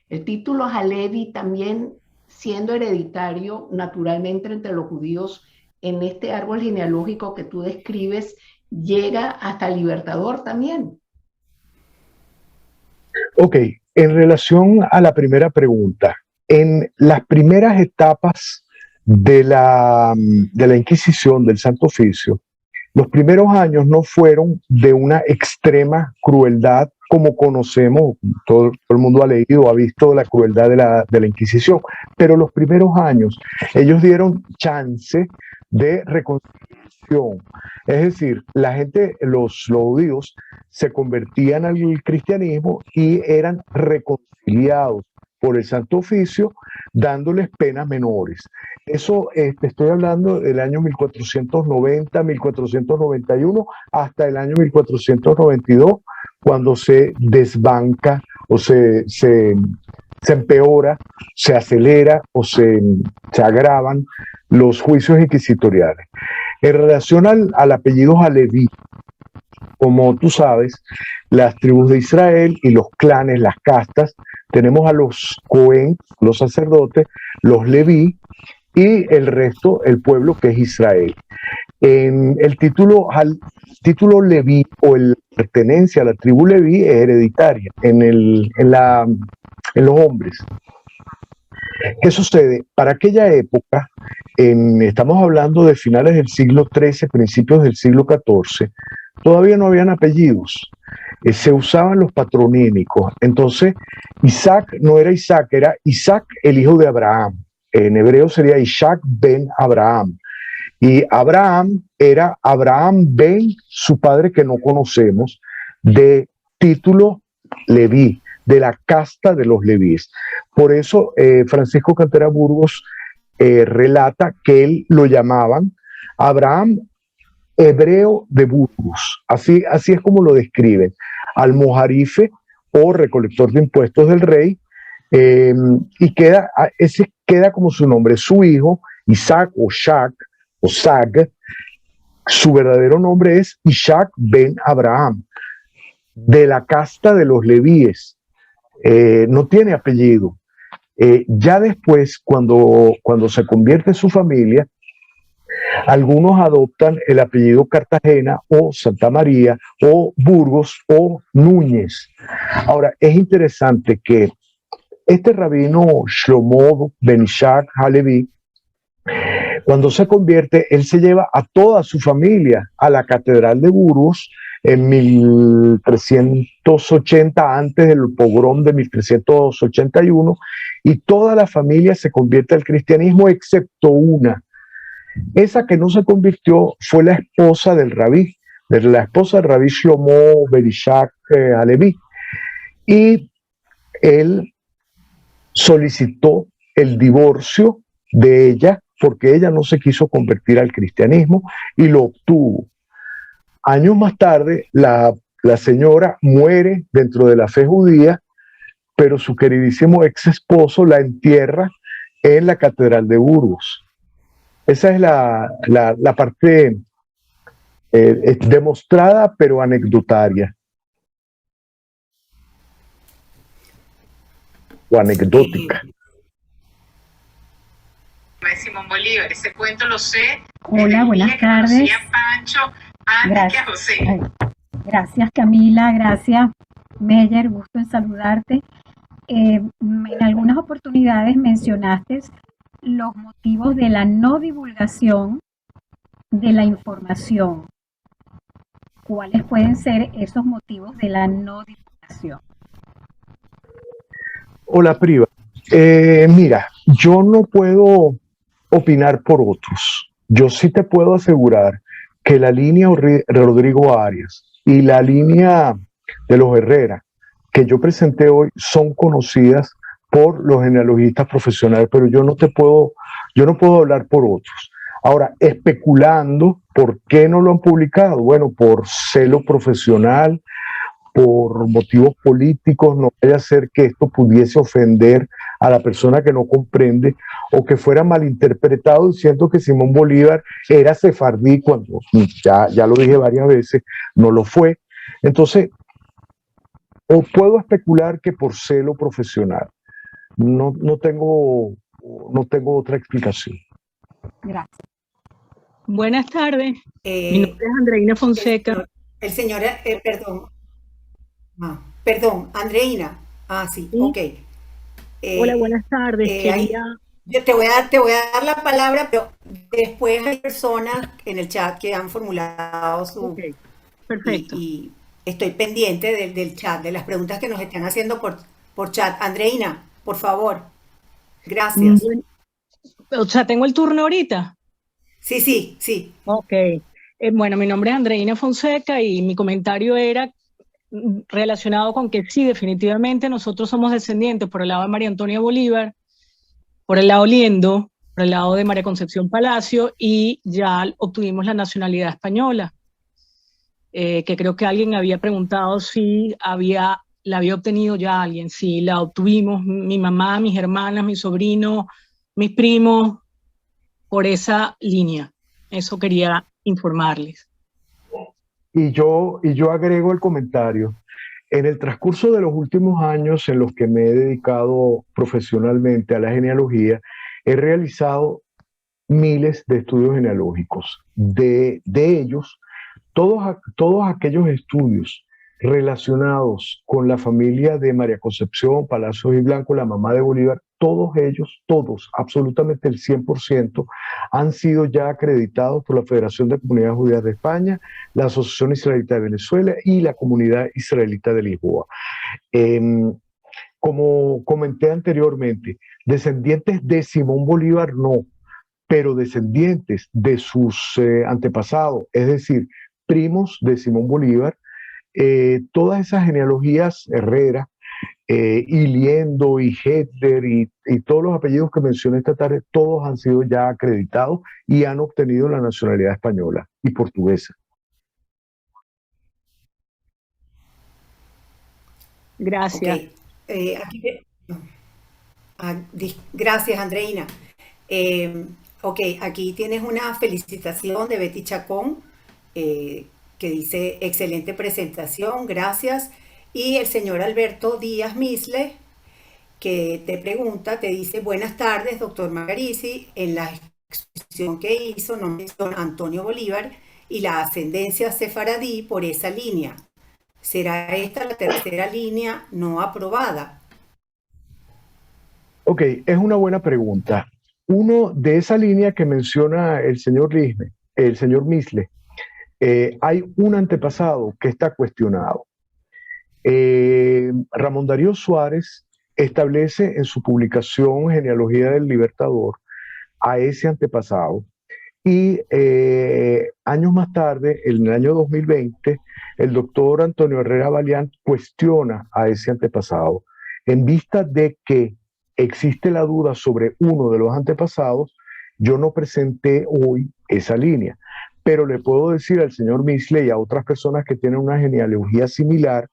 Speaker 6: El título Halevi también siendo hereditario naturalmente entre los judíos en este árbol genealógico que tú describes, llega hasta el Libertador también.
Speaker 1: Ok, en relación a la primera pregunta, en las primeras etapas de la Inquisición, del Santo Oficio, los primeros años no fueron de una extrema crueldad como conocemos, todo el mundo ha leído, ha visto la crueldad de la Inquisición, pero los primeros años ellos dieron chance de reconciliación. Es decir, la gente, los judíos, se convertían al cristianismo y eran reconciliados por el Santo Oficio, dándoles penas menores. Eso estoy hablando del año 1490, 1491, hasta el año 1492, cuando se desbanca o se empeora, se acelera o se agravan los juicios inquisitoriales. En relación al apellido Halevi, como tú sabes, las tribus de Israel y los clanes, las castas, tenemos a los Cohen, los sacerdotes, los Leví y el resto, el pueblo que es Israel. En el título Leví o la pertenencia a la tribu Leví es hereditaria en los hombres. ¿Qué sucede? Para aquella época, estamos hablando de finales del siglo XIII, principios del siglo XIV, todavía no habían apellidos, se usaban los patronímicos. Entonces, Isaac no era Isaac, era Isaac el hijo de Abraham. En hebreo sería Isaac ben Abraham. Y Abraham era Abraham ben su padre que no conocemos, de título Leví, de la casta de los levíes. Por eso Francisco Cantera Burgos relata que él lo llamaban Abraham hebreo de Burgos. Así es como lo describen. Almojarife o recolector de impuestos del rey, y ese queda como su nombre. Su hijo, Isaac o Shak, o Sag, su verdadero nombre es Isaac ben Abraham, de la casta de los levíes. No tiene apellido. Ya después, cuando se convierte en su familia, algunos adoptan el apellido Cartagena o Santa María o Burgos o Núñez. Ahora, es interesante que este rabino Shlomo ben Ishak Halevi, cuando se convierte, él se lleva a toda su familia a la Catedral de Burgos en 1380, antes del pogrom de 1381, y toda la familia se convierte al cristianismo excepto una. Esa que no se convirtió fue la esposa del rabí, Shlomo ben Ishak Halevi, y él solicitó el divorcio de ella porque ella no se quiso convertir al cristianismo y lo obtuvo. Años más tarde, la señora muere dentro de la fe judía, pero su queridísimo ex esposo la entierra en la Catedral de Burgos. Esa es la parte demostrada pero anecdotaria o anecdótica.
Speaker 7: De Simón Bolívar, ese cuento lo sé.
Speaker 8: Hola, buenas tardes.
Speaker 7: Conocía a Pancho antes que a José.
Speaker 8: Ay, gracias Camila, gracias Meyer, gusto en saludarte. En algunas oportunidades mencionaste los motivos de la no divulgación de la información. ¿Cuáles pueden ser esos motivos de la no divulgación?
Speaker 1: Hola, Priva. Mira, yo no puedo opinar por otros. Yo sí te puedo asegurar que la línea Rodrigo Arias y la línea de los Herrera que yo presenté hoy son conocidas por los genealogistas profesionales, pero yo no puedo hablar por otros. Ahora, especulando, ¿por qué no lo han publicado? Bueno, por celo profesional, por motivos políticos, no vaya a ser que esto pudiese ofender a la persona que no comprende o que fuera malinterpretado diciendo que Simón Bolívar era sefardí cuando ya lo dije varias veces, no lo fue. Entonces, o puedo especular que por celo profesional. No tengo otra explicación.
Speaker 8: Gracias.
Speaker 9: Buenas tardes. Mi nombre es Andreina Fonseca.
Speaker 2: El señor, perdón. Perdón, Andreina. Sí,
Speaker 9: ¿Sí?
Speaker 2: ok.
Speaker 9: Hola, buenas tardes.
Speaker 2: Yo te voy a dar la palabra, pero después hay personas en el chat que han formulado su...
Speaker 9: Okay, perfecto.
Speaker 2: Y estoy pendiente del chat, de las preguntas que nos están haciendo por chat. Andreina, por favor. Gracias.
Speaker 9: O sea, ¿tengo el turno ahorita?
Speaker 2: Sí.
Speaker 9: Ok. Bueno, mi nombre es Andreina Fonseca y mi comentario era relacionado con que sí, definitivamente nosotros somos descendientes por el lado de María Antonia Bolívar, por el lado Liendo, por el lado de María Concepción Palacio, y ya obtuvimos la nacionalidad española, que creo que alguien había preguntado si la había obtenido ya alguien. Sí, la obtuvimos, mi mamá, mis hermanas, mi sobrino, mis primos, por esa línea. Eso quería informarles.
Speaker 1: Y yo agrego el comentario. En el transcurso de los últimos años en los que me he dedicado profesionalmente a la genealogía, he realizado miles de estudios genealógicos. De ellos, todos aquellos estudios relacionados con la familia de María Concepción, Palacios y Blanco, la mamá de Bolívar, todos ellos, absolutamente el 100%, han sido ya acreditados por la Federación de Comunidades Judías de España, la Asociación Israelita de Venezuela y la Comunidad Israelita de Lisboa. Como comenté anteriormente, descendientes de Simón Bolívar no, pero descendientes de sus antepasados, es decir, primos de Simón Bolívar, todas esas genealogías Herrera, y Liendo y Hitler y todos los apellidos que mencioné esta tarde, todos han sido ya acreditados y han obtenido la nacionalidad española y portuguesa.
Speaker 9: Gracias.
Speaker 2: Gracias, Andreina. Aquí tienes una felicitación de Betty Chacón, que dice, excelente presentación, gracias. Y el señor Alberto Díaz Misle, que te dice, buenas tardes, doctor Magarici, en la exposición que hizo no menciona Antonio Bolívar y la ascendencia sefaradí por esa línea. ¿Será esta la tercera línea no aprobada?
Speaker 1: Ok, es una buena pregunta. Uno de esa línea que menciona el señor Misle, hay un antepasado que está cuestionado. Ramón Darío Suárez establece en su publicación Genealogía del Libertador a ese antepasado y años más tarde, en el año 2020, el doctor Antonio Herrera Balián cuestiona a ese antepasado. En vista de que existe la duda sobre uno de los antepasados, yo no presenté hoy esa línea, pero le puedo decir al señor Misle y a otras personas que tienen una genealogía similar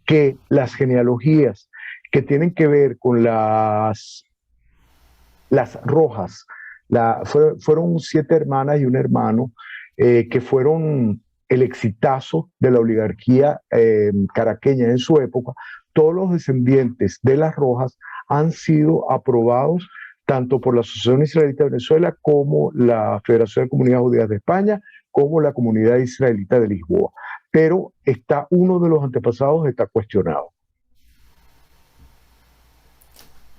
Speaker 1: que las genealogías que tienen que ver con las rojas, fueron 7 hermanas y un hermano que fueron el exitazo de la oligarquía caraqueña en su época, todos los descendientes de las Rojas han sido aprobados tanto por la Asociación Israelita de Venezuela como la Federación de Comunidades Judías de España, como la Comunidad Israelita de Lisboa. Pero uno de los antepasados está cuestionado.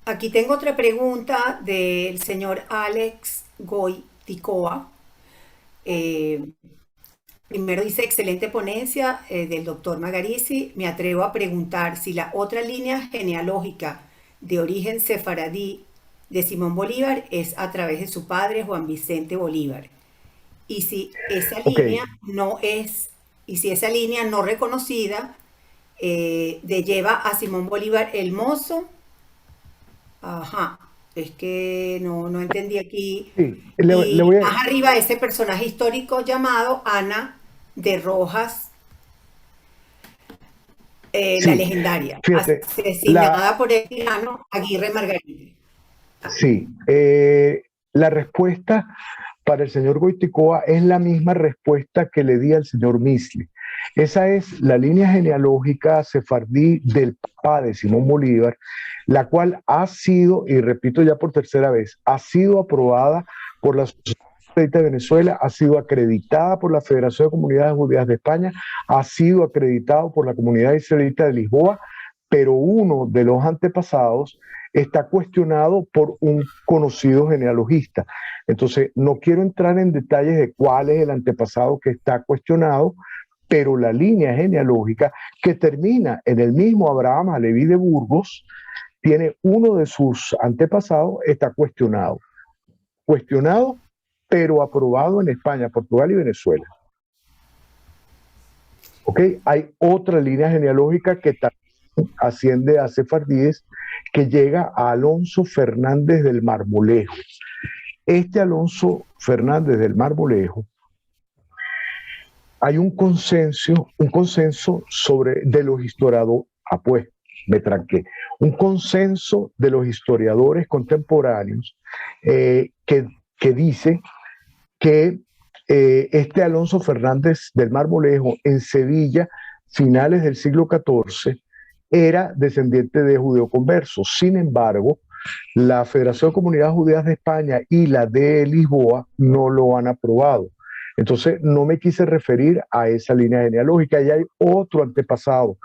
Speaker 2: Aquí tengo otra pregunta del señor Alex Goiticoa. Primero dice, excelente ponencia del doctor Magarici. Me atrevo a preguntar si la otra línea genealógica de origen sefaradí de Simón Bolívar es a través de su padre Juan Vicente Bolívar. Y si esa línea no es, y si esa línea no reconocida lleva a Simón Bolívar el Mozo. Ajá, es que no entendí aquí.
Speaker 1: Sí,
Speaker 2: y más arriba ese personaje histórico llamado Ana de Rojas, sí, la legendaria, fíjate, asesinada por el tirano Aguirre Margarita.
Speaker 1: Sí, la respuesta para el señor Goiticoa es la misma respuesta que le di al señor Misli. Esa es la línea genealógica sefardí del papá de Simón Bolívar, la cual ha sido, y repito ya por tercera vez, ha sido aprobada por la Asociación Israelita de Venezuela, ha sido acreditada por la Federación de Comunidades Judías de España, ha sido acreditado por la Comunidad Israelita de Lisboa, pero uno de los antepasados está cuestionado por un conocido genealogista. Entonces, no quiero entrar en detalles de cuál es el antepasado que está cuestionado, pero la línea genealógica que termina en el mismo Abraham Aleví de Burgos, tiene uno de sus antepasados, está cuestionado. Cuestionado, pero aprobado en España, Portugal y Venezuela. ¿Ok? Hay otra línea genealógica que también asciende a sefardíes, que llega a Alonso Fernández del Marmolejo. Este Alonso Fernández del Marmolejo, hay un consenso sobre de los historiadores, me tranqué, un consenso de los historiadores contemporáneos que dice que este Alonso Fernández del Marmolejo en Sevilla, finales del siglo XIV, era descendiente de judeoconversos. Sin embargo, la Federación de Comunidades Judías de España y la de Lisboa no lo han aprobado. Entonces, no me quise referir a esa línea genealógica. Y hay otro antepasado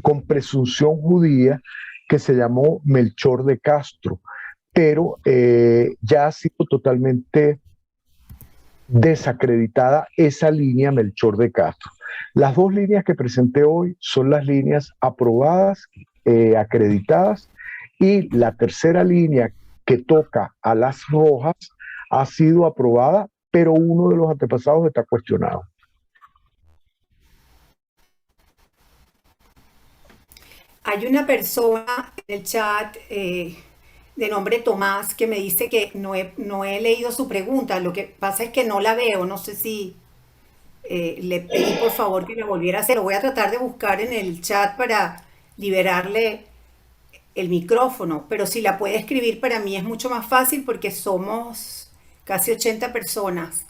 Speaker 1: con presunción judía que se llamó Melchor de Castro, pero ya ha sido totalmente desacreditada esa línea Melchor de Castro. Las dos líneas que presenté hoy son las líneas aprobadas, acreditadas, y la tercera línea que toca a las Rojas ha sido aprobada, pero uno de los antepasados está cuestionado.
Speaker 2: Hay una persona en el chat de nombre Tomás que me dice que no he leído su pregunta. Lo que pasa es que no la veo, no sé si le pedí por favor que la volviera a hacer. Lo voy a tratar de buscar en el chat para liberarle el micrófono, pero si la puede escribir para mí es mucho más fácil porque somos casi 80 personas.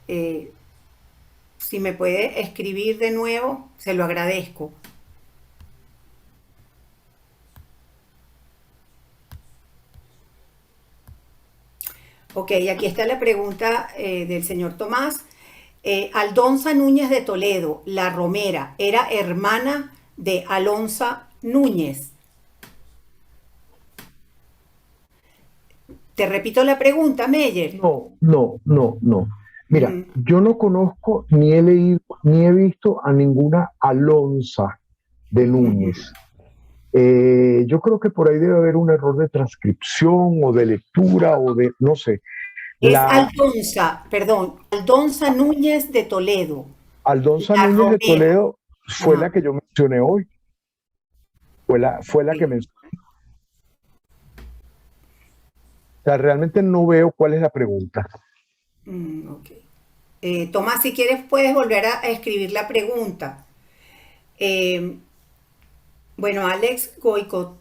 Speaker 2: Si me puede escribir de nuevo, se lo agradezco. Ok, aquí está la pregunta del señor Tomás. Aldonza Núñez de Toledo, la Romera, ¿era hermana de Alonza Núñez? Te repito la pregunta, Meyer.
Speaker 1: No. Mira, yo no conozco, ni he leído, ni he visto a ninguna Alonza de Núñez. Yo creo que por ahí debe haber un error de transcripción o de lectura o de, no sé.
Speaker 2: Es Aldonza Núñez de Toledo.
Speaker 1: Aldonza Núñez de Toledo fue la que yo mencioné hoy. Fue la que mencioné. O sea, realmente no veo cuál es la pregunta.
Speaker 2: Tomás, si quieres puedes volver a escribir la pregunta. Bueno, Alex Goiticoa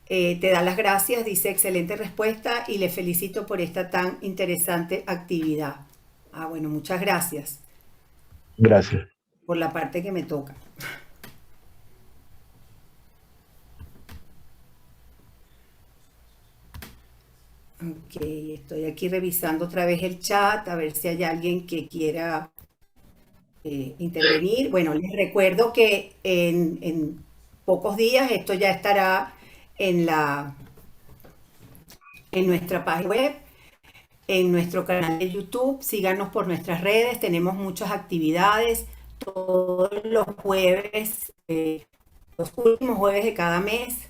Speaker 2: te da las gracias, dice excelente respuesta y le felicito por esta tan interesante actividad. Ah, bueno, muchas gracias
Speaker 1: Gracias.
Speaker 2: por la parte que me toca. Ok, estoy aquí revisando otra vez el chat a ver si hay alguien que quiera intervenir. Bueno, les recuerdo que en pocos días esto ya estará en nuestra página web, en nuestro canal de YouTube. Síganos por nuestras redes, tenemos muchas actividades todos los jueves, los últimos jueves de cada mes.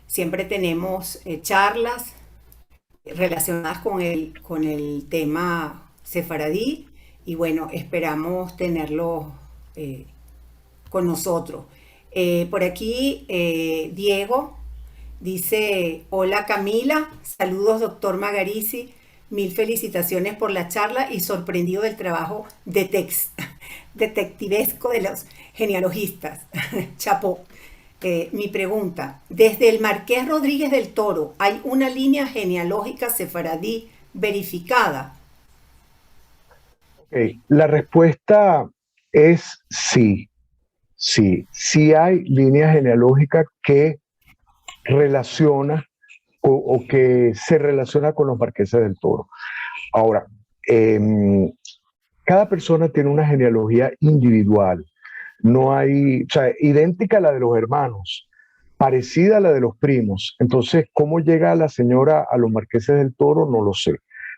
Speaker 2: Siempre tenemos charlas relacionadas con el tema sefaradí y bueno, esperamos tenerlo con nosotros. Por aquí Diego dice: hola Camila, saludos doctor Magarici, mil felicitaciones por la charla y sorprendido del trabajo detectivesco de los genealogistas. Chapó. Mi pregunta: desde el Marqués Rodríguez del Toro, ¿hay una línea genealógica sefaradí verificada?
Speaker 1: Okay. La respuesta es sí, sí hay línea genealógica que relaciona o que se relaciona con los Marqueses del Toro. Ahora, cada persona tiene una genealogía individual. No hay, o sea, idéntica a la de los hermanos, parecida a la de los primos. Entonces, ¿cómo llega la señora a los Marqueses del Toro? No lo sé.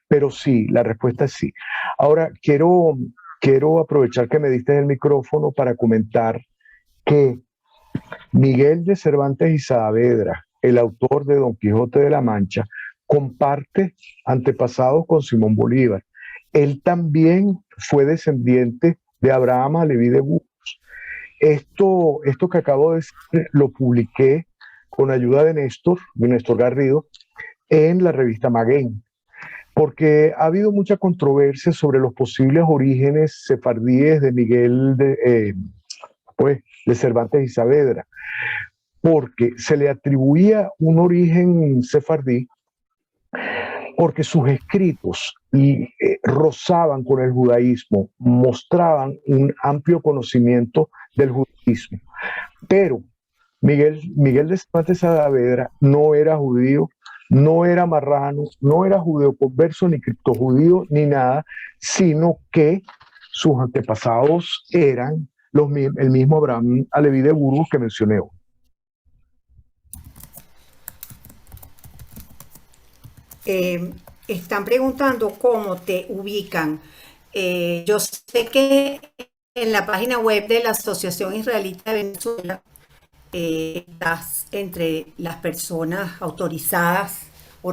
Speaker 1: Pero sí, la respuesta es sí. Ahora, quiero aprovechar que me diste el micrófono para comentar que Miguel de Cervantes y Saavedra, el autor de Don Quijote de la Mancha, comparte antepasados con Simón Bolívar. Él también fue descendiente de Abraham Aleví de Burgos. Esto que acabo de decir lo publiqué con ayuda de Néstor Garrido, en la revista Maguén, porque ha habido mucha controversia sobre los posibles orígenes sefardíes de Miguel de Cervantes y Saavedra, porque se le atribuía un origen sefardí porque sus escritos rozaban con el judaísmo, mostraban un amplio conocimiento del judaísmo. Pero Miguel de Cervantes Saavedra no era judío, no era marrano, no era judeo converso, ni criptojudío, ni nada, sino que sus antepasados eran el mismo Abraham Aleví de Burgos que mencioné hoy.
Speaker 2: Están preguntando cómo te ubican. Yo sé que en la página web de la Asociación Israelita de Venezuela estás entre las personas autorizadas o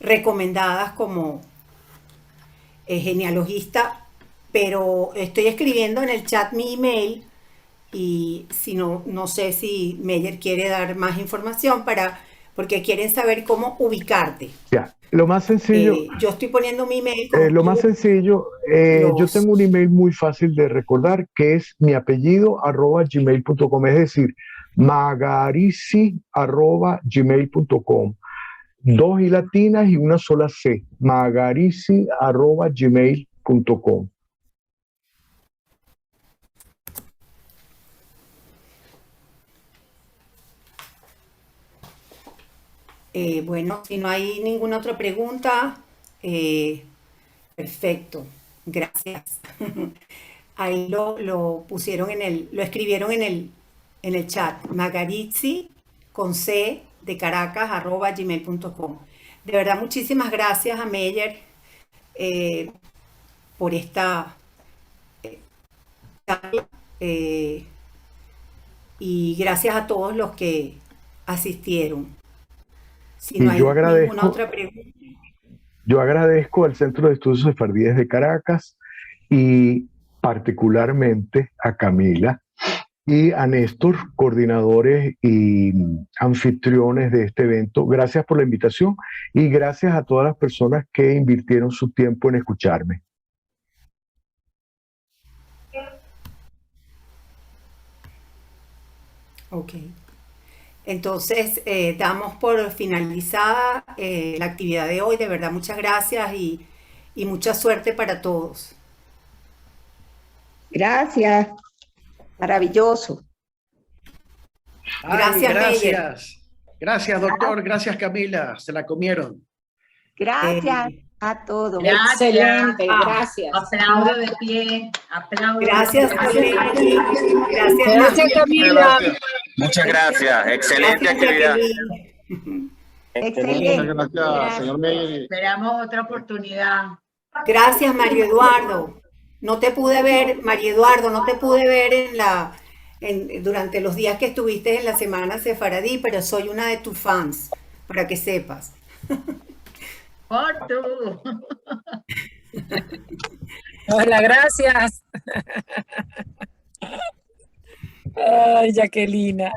Speaker 2: recomendadas como genealogista, pero estoy escribiendo en el chat mi email y si no sé si Meyer quiere dar más información porque quieren saber cómo ubicarte.
Speaker 1: Ya, lo más sencillo.
Speaker 2: Yo estoy poniendo mi email.
Speaker 1: Lo más sencillo, yo tengo un email muy fácil de recordar que es mi apellido @gmail.com, es decir, magarici@gmail.com. 2 i latinas y una sola C, magarici@gmail.com.
Speaker 2: Bueno, si no hay ninguna otra pregunta, perfecto, gracias. Ahí lo pusieron lo escribieron en el chat, Magarici con C de Caracas @gmail.com. De verdad, muchísimas gracias a Meyer por esta charla y gracias a todos los que asistieron. Si no hay ninguna otra pregunta.
Speaker 1: Yo agradezco al Centro de Estudios Sefardíes de Caracas y particularmente a Camila y a Néstor, coordinadores y anfitriones de este evento. Gracias por la invitación y gracias a todas las personas que invirtieron su tiempo en escucharme.
Speaker 2: Ok. Entonces, damos por finalizada la actividad de hoy. De verdad, muchas gracias y y mucha suerte para todos.
Speaker 5: Gracias. Maravilloso.
Speaker 2: Gracias, Meyer.
Speaker 10: Gracias, doctor. Gracias, Camila. Se la comieron.
Speaker 5: Gracias a todos.
Speaker 9: Excelente, gracias.
Speaker 11: Aplaudo de pie. Aplaudo.
Speaker 2: Gracias, Colegi.
Speaker 9: Gracias, Camila.
Speaker 12: Muchas gracias. Excelente actividad.
Speaker 5: Excelente.
Speaker 4: Muchas gracias, señor Meyer.
Speaker 11: Esperamos otra oportunidad.
Speaker 2: Gracias, Mario Eduardo. No te pude ver, Mario Eduardo, no te pude ver durante los días que estuviste en la Semana Sefaradí, pero soy una de tus fans, para que sepas.
Speaker 11: Por tú.
Speaker 13: Hola, gracias. Ay, Jacquelina.